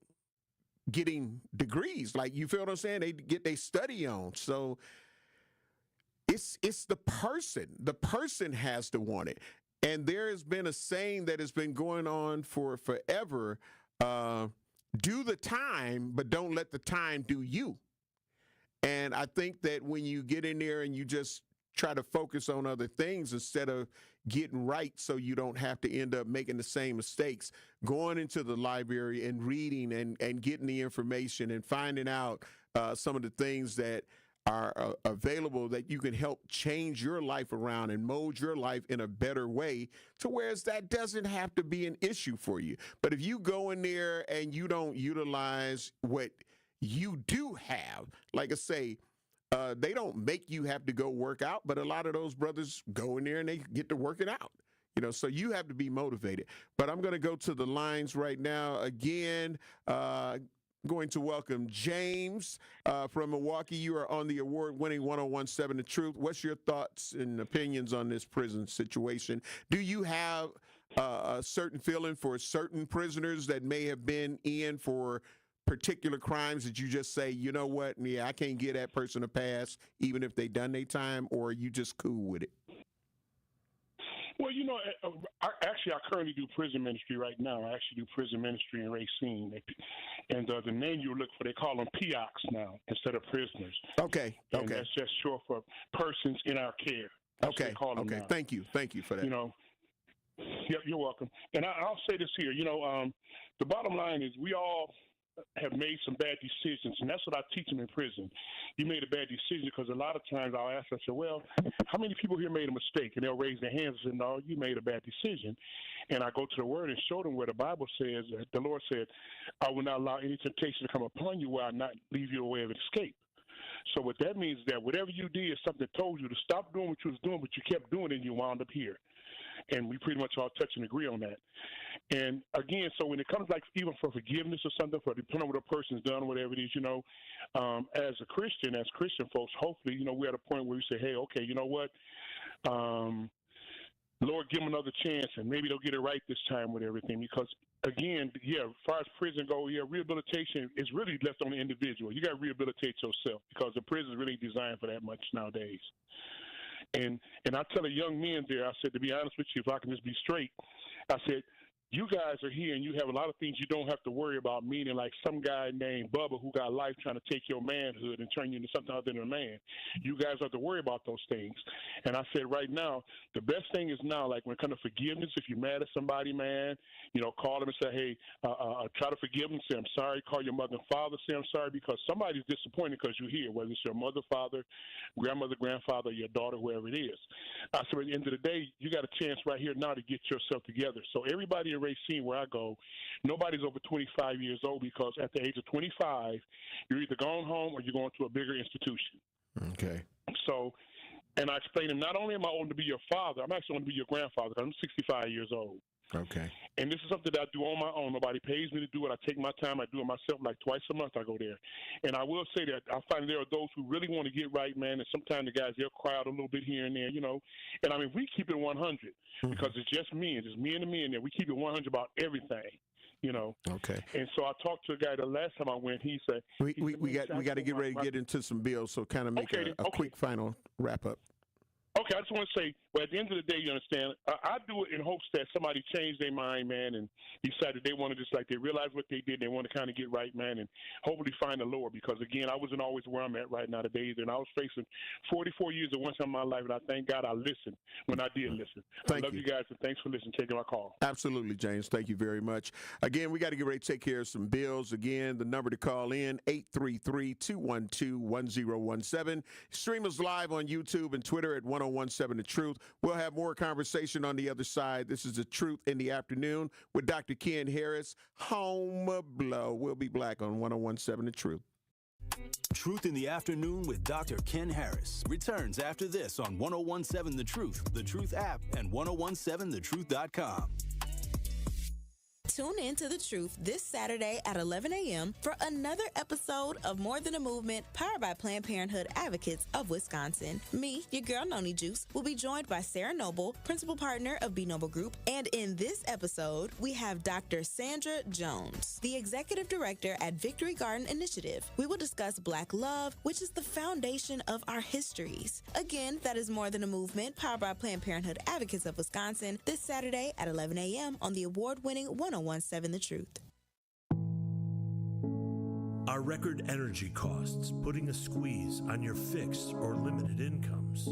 Speaker 1: getting degrees. Like, you feel what I'm saying? They get they study on. So it's the person. The person has to want it. And there has been a saying that has been going on for forever. Do the time, but don't let the time do you. And I think that when you get in there and you just try to focus on other things instead of getting right so you don't have to end up making the same mistakes, going into the library and reading and getting the information and finding out some of the things that are available that you can help change your life around and mold your life in a better way to whereas that doesn't have to be an issue for you. But if you go in there and you don't utilize what you do have, like I say, they don't make you have to go work out, but a lot of those brothers go in there and they get to work it out. So you have to be motivated. But I'm going to go to the lines right now. Again, going to welcome James from Milwaukee. You are on the award-winning 101.7 The Truth. What's your thoughts and opinions on this prison situation? Do you have a certain feeling for certain prisoners that may have been in for particular crimes that you just say, you know what, yeah, I can't get that person a pass even if they done their time, or are you just cool with it?
Speaker 13: Well, I currently do prison ministry right now. I actually do prison ministry in Racine. And the name you look for, they call them PIOCs now instead of prisoners.
Speaker 1: Okay.
Speaker 13: And that's just short for persons in our care. That's what they call them now.
Speaker 1: Thank you for that.
Speaker 13: Yep, you're welcome. And I'll say this here, the bottom line is we all have made some bad decisions, and that's what I teach them in prison. You made a bad decision because a lot of times I'll ask, I say, well, how many people here made a mistake? And they'll raise their hands and say, no, you made a bad decision. And I go to the Word and show them where the Bible says, the Lord said, I will not allow any temptation to come upon you where I not leave you a way of escape. So what that means is that whatever you did, something told you to stop doing what you was doing, but you kept doing it and you wound up here. And we pretty much all touch and agree on that. And again, so when it comes like even for forgiveness or something, for depending on what a person's done, whatever it is, as a Christian, as Christian folks, hopefully, we're at a point where we say, hey, okay, you know what? Lord, give them another chance, and maybe they'll get it right this time with everything. Because, again, as far as prison goes, rehabilitation is really left on the individual. You got to rehabilitate yourself because the prison is really designed for that much nowadays. And I tell the young men there, I said, to be honest with you, if I can just be straight, I said, you guys are here and you have a lot of things you don't have to worry about, meaning like some guy named Bubba who got life trying to take your manhood and turn you into something other than a man. You guys have to worry about those things. And I said right now, the best thing is now, like when it comes to forgiveness, if you're mad at somebody, man, call them and say, hey, try to forgive them, say I'm sorry, call your mother and father, say I'm sorry, because somebody's disappointed because you're here, whether it's your mother, father, grandmother, grandfather, your daughter, whoever it is. I said at the end of the day, you got a chance right here now to get yourself together. So everybody in Racine where I go, nobody's over 25 years old because at the age of 25, you're either going home or you're going to a bigger institution.
Speaker 1: Okay.
Speaker 13: So, and I explained to them, not only am I old to be your father, I'm actually going to be your grandfather because I'm 65 years old.
Speaker 1: Okay.
Speaker 13: And this is something that I do on my own. Nobody pays me to do it. I take my time. I do it myself. Like twice a month I go there. And I will say that I find there are those who really want to get right, man, and sometimes the guys, they'll cry out a little bit here and there, And I mean, we keep it 100 because it's just me. It's just me and the men there. We keep it 100 about everything.
Speaker 1: Okay.
Speaker 13: And so I talked to a guy the last time I went. He said,
Speaker 1: we got to get ready to get into some bills. So kind of make a quick final wrap up.
Speaker 13: Okay, I just want to say, But at the end of the day, you understand, I do it in hopes that somebody changed their mind, man, and decided they want to just like they realize what they did. They want to kind of get right, man, and hopefully find the Lord. Because, again, I wasn't always where I'm at right now today either. And I was facing 44 years of one time in my life, and I thank God I listened when I did listen. I love you guys, and thanks for listening, taking my call.
Speaker 1: Absolutely, James. Thank you very much. Again, we got to get ready to take care of some bills. Again, the number to call in, 833-212-1017. Stream us live on YouTube and Twitter at 1017 The Truth. We'll have more conversation on the other side. This is The Truth in the Afternoon with Dr. Ken Harris. Home blow. We'll be back on 1017 The Truth.
Speaker 3: Truth in the Afternoon with Dr. Ken Harris returns after this on 1017 The Truth app, and 1017thetruth.com.
Speaker 12: Tune in to The Truth this Saturday at 11 a.m. for another episode of More Than a Movement, powered by Planned Parenthood Advocates of Wisconsin. Me, your girl Noni Juice, will be joined by Sarah Noble, principal partner of B Noble Group. And in this episode, we have Dr. Sandra Jones, the executive director at Victory Garden Initiative. We will discuss Black love, which is the foundation of our histories. Again, that is More Than a Movement, powered by Planned Parenthood Advocates of Wisconsin, this Saturday at 11 a.m. on the award-winning 1017 The Truth.
Speaker 2: Are record energy costs putting a squeeze on your fixed or limited incomes?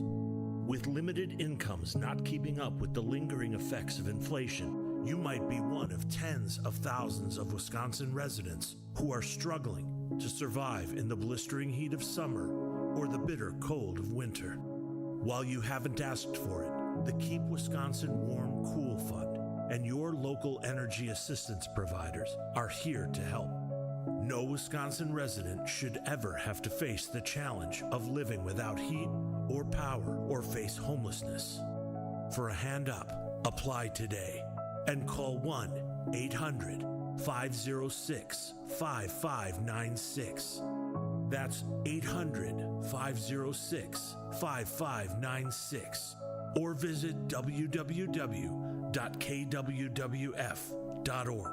Speaker 2: With limited incomes not keeping up with the lingering effects of inflation, you might be one of tens of thousands of Wisconsin residents who are struggling to survive in the blistering heat of summer or the bitter cold of winter. While you haven't asked for it, the Keep Wisconsin Warm Cool Fund and your local energy assistance providers are here to help. No Wisconsin resident should ever have to face the challenge of living without heat or power or face homelessness. For a hand up, apply today and call 1-800-506-5596. That's 800-506-5596. Or visit www.kwwf.org.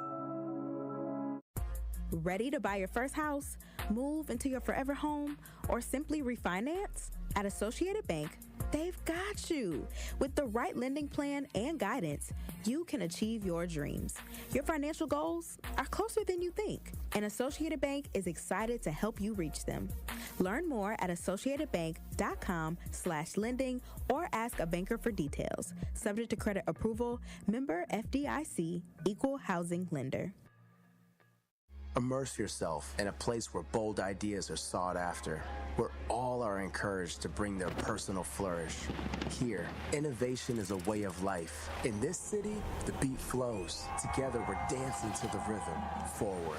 Speaker 12: Ready to buy your first house, move into your forever home, or simply refinance? At Associated Bank, they've got you. With the right lending plan and guidance, you can achieve your dreams. Your financial goals are closer than you think, and Associated Bank is excited to help you reach them. Learn more at associatedbank.com/lending or ask a banker for details. Subject to credit approval, member FDIC, equal housing lender.
Speaker 14: Immerse yourself in a place where bold ideas are sought after, where all are encouraged to bring their personal flourish. Here, innovation is a way of life. In this city, the beat flows. Together, we're dancing to the rhythm. Forward.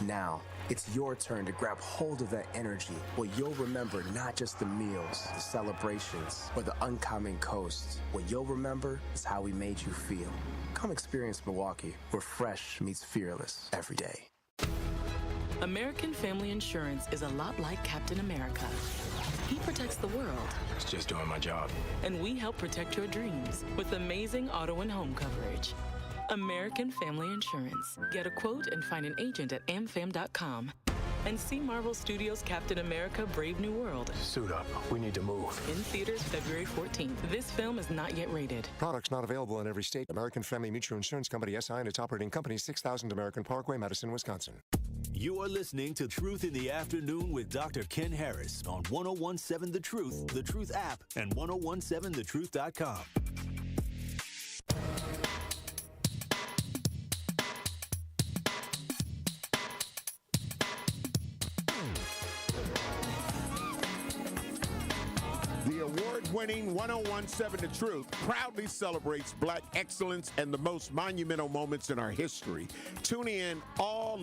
Speaker 14: Now, it's your turn to grab hold of that energy, where you'll remember not just the meals, the celebrations, or the uncommon coast. What you'll remember is how we made you feel. Come experience Milwaukee, where fresh meets fearless every day.
Speaker 7: American Family Insurance is a lot like Captain America. He protects the world.
Speaker 2: It's just doing my job.
Speaker 7: And we help protect your dreams with amazing auto and home coverage. American Family Insurance. Get a quote and find an agent at amfam.com. And see Marvel Studios' Captain America: Brave New World.
Speaker 2: Suit up. We need to move.
Speaker 7: In theaters February 14th. This film is not yet rated.
Speaker 8: Products not available in every state. American Family Mutual Insurance Company, SI, and its operating company, 6000 American Parkway, Madison, Wisconsin.
Speaker 3: You are listening to Truth in the Afternoon with Dr. Ken Harris on 1017 The Truth app, and 1017thetruth.com.
Speaker 1: The award-winning 1017 The Truth proudly celebrates Black excellence and the most monumental moments in our history. Tune in all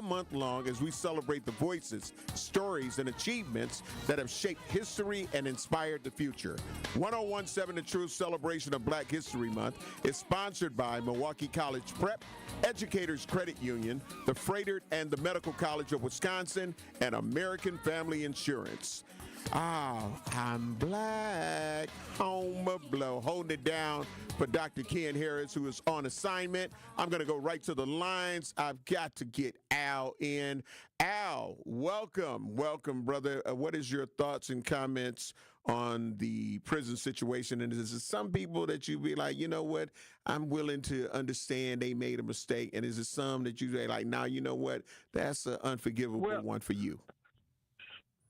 Speaker 1: month long as we celebrate the voices, stories, and achievements that have shaped history and inspired the future. 1017 The Truth celebration of Black History Month is sponsored by Milwaukee College Prep, Educators Credit Union, the Freighter and the Medical College of Wisconsin, and American Family Insurance. I'm Black. Home blow. Holding it down for Dr. Ken Harris, who is on assignment. I'm going to go right to the lines. I've got to get Al in. Al, welcome. Welcome, brother. What is your thoughts and comments on the prison situation? And is it some people that you be like, you know what, I'm willing to understand they made a mistake? And is it some that you say like, now, you know what, that's an unforgivable one for you?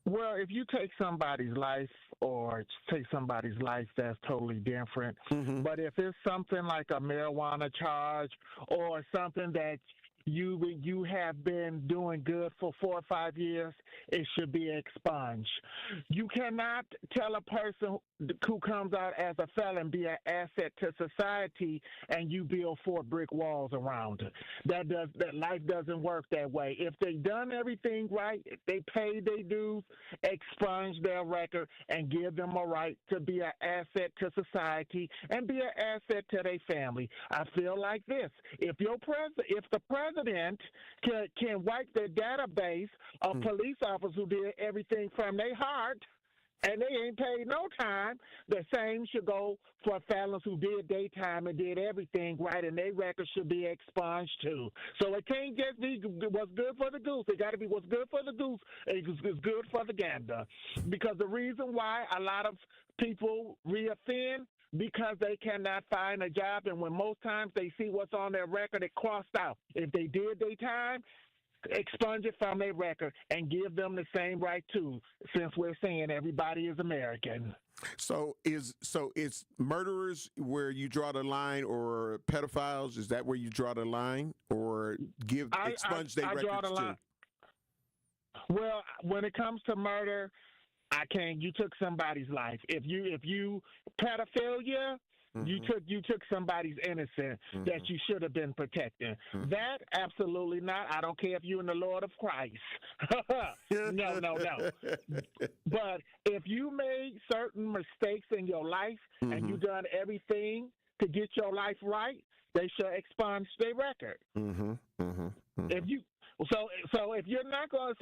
Speaker 24: Well, if you take somebody's life or take somebody's life, that's totally different. But if it's something like a marijuana charge or something that you have been doing good for 4 or 5 years, it should be expunged. You cannot tell a person who comes out as a felon be an asset to society and you build 4 brick walls around it. That life doesn't work that way. If they done everything right, if they paid their dues, expunge their record and give them a right to be an asset to society and be an asset to their family. I feel like this: if the president can wipe the database of police officers who did everything from their heart and they ain't paid no time, the same should go for felons who did daytime and did everything right, and their record should be expunged too. So it can't just be what's good for the goose. It got to be what's good for the goose is good for the gander. Because the reason why a lot of people reoffend, because they cannot find a job, and when most times they see what's on their record, it crossed out. If they did their time, expunge it from their record and give them the same right too, since we're saying everybody is American.
Speaker 1: So it's murderers where you draw the line, or pedophiles? Is that where you draw the line, or expunge their records too?
Speaker 24: Well, when it comes to murder, I can't. You took somebody's life. If you pedophilia, you took somebody's innocent that you should have been protecting. That absolutely not. I don't care if you're in the Lord of Christ. No. But if you made certain mistakes in your life and you done everything to get your life right, they should expunge their record. If you're not going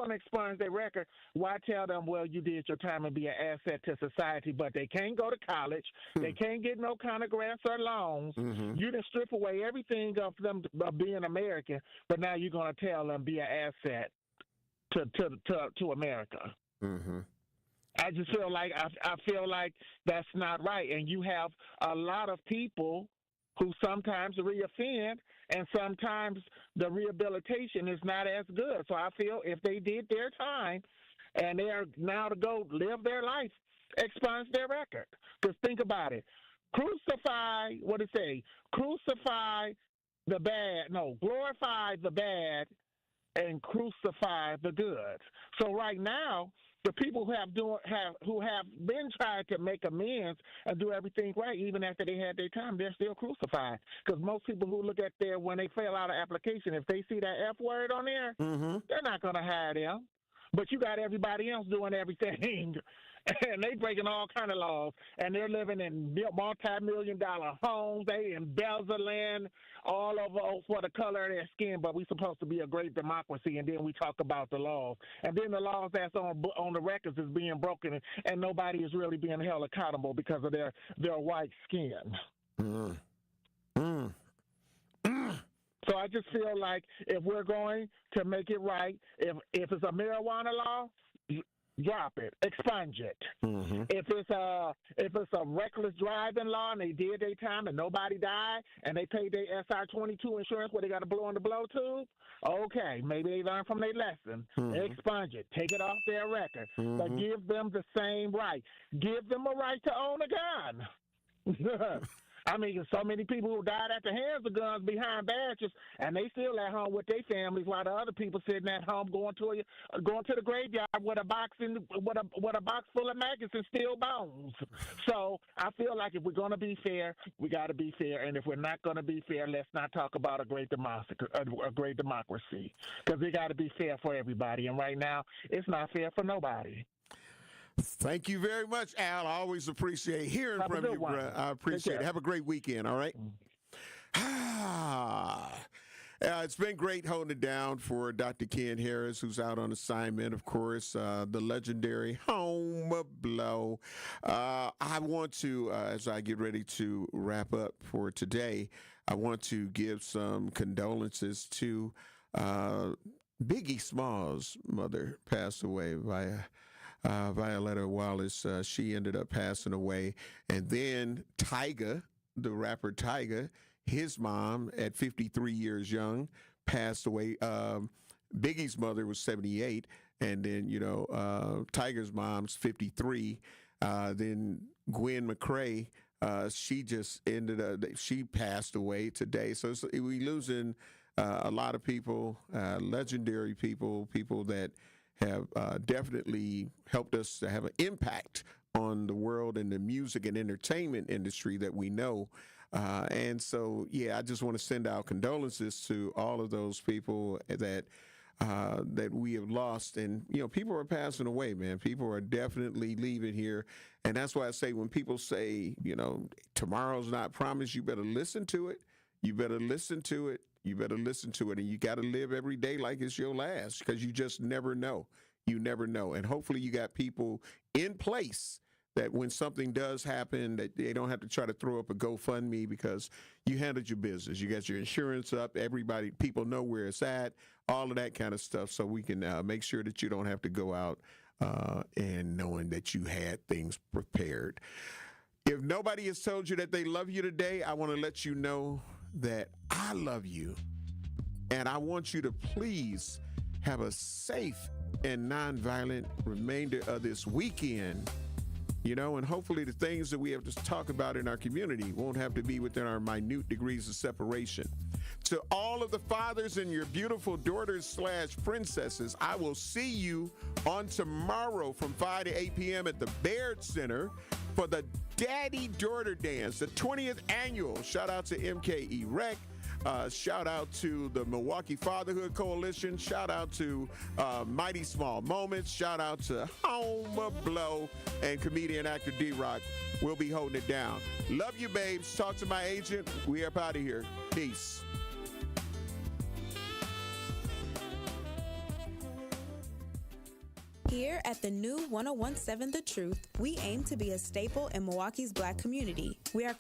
Speaker 24: to expunge their record, why tell them, well, you did your time and be an asset to society, but they can't go to college, they can't get no kind of grants or loans. You done strip away everything of them of being American, but now you're going to tell them be an asset to America. I just feel like I feel like that's not right, and you have a lot of people who sometimes reoffend, and sometimes the rehabilitation is not as good. So I feel if they did their time and they are now to go live their life, expunge their record. Because think about it. Glorify the bad. No, glorify the bad and crucify the good. So right now, the people who have been trying to make amends and do everything right, even after they had their time, they're still crucified. Because most people who look at when they fill out an application, if they see that F word on there, they're not going to hire them. But you got everybody else doing everything, and they breaking all kind of laws, and they're living in multi-million-dollar homes. They embezzling all over for the color of their skin, but we're supposed to be a great democracy, and then we talk about the laws. And then the laws that's on the records is being broken, and nobody is really being held accountable because of their white skin. So I just feel like if we're going to make it right, if it's a marijuana law, drop it, expunge it. If it's a reckless driving law and they did their time and nobody died and they paid their SR-22 insurance where they got to blow on the blow tube, okay, maybe they learned from their lesson. Expunge it, take it off their record, but give them the same right. Give them a right to own a gun. I mean, so many people who died at the hands of guns behind badges, and they still at home with their families, while the other people sitting at home going to the graveyard with a box full of maggots and steel bones. So I feel like if we're going to be fair, we got to be fair, and if we're not going to be fair, let's not talk about a great democracy, because it got to be fair for everybody. And right now, it's not fair for nobody.
Speaker 1: Thank you very much, Al. I always appreciate hearing from you, bro. I appreciate it. Have a great weekend, all right? It's been great holding it down for Dr. Ken Harris, who's out on assignment, of course, the legendary Home Blow. I want to, as I get ready to wrap up for today, I want to give some condolences to Biggie Smalls' mother, passed away via Violetta Wallace, she ended up passing away. And then Tyga, the rapper Tyga, his mom at 53 years young passed away. Biggie's mother was 78. And then, Tyga's mom's 53. Then Gwen McCrae, she just she passed away today. So we losing a lot of people, legendary people that have definitely helped us to have an impact on the world and the music and entertainment industry that we know. And so, I just want to send out condolences to all of those people that we have lost. And, people are passing away, man. People are definitely leaving here. And that's why I say when people say, tomorrow's not promised, you better listen to it. You better listen to it. You better listen to it. And you got to live every day like it's your last, because you just never know. You never know. And hopefully you got people in place that when something does happen, that they don't have to try to throw up a GoFundMe, because you handled your business. You got your insurance up. People know where it's at, all of that kind of stuff. So we can make sure that you don't have to go out and knowing that you had things prepared. If nobody has told you that they love you today, I want to let you know that I love you. And I want you to please have a safe and nonviolent remainder of this weekend. And hopefully the things that we have to talk about in our community won't have to be within our minute degrees of separation. To all of the fathers and your beautiful daughters/princesses, I will see you on tomorrow from 5 to 8 p.m. at the Baird Center for the Daddy-Daughter Dance, the 20th annual. Shout out to MKE Rec. Shout out to the Milwaukee Fatherhood Coalition. Shout out to Mighty Small Moments. Shout out to Home Blow and comedian actor D-Rock. We'll be holding it down. Love you, babes. Talk to my agent. We up out of here. Peace.
Speaker 12: Here at the new 1017 The Truth, we aim to be a staple in Milwaukee's Black community. We are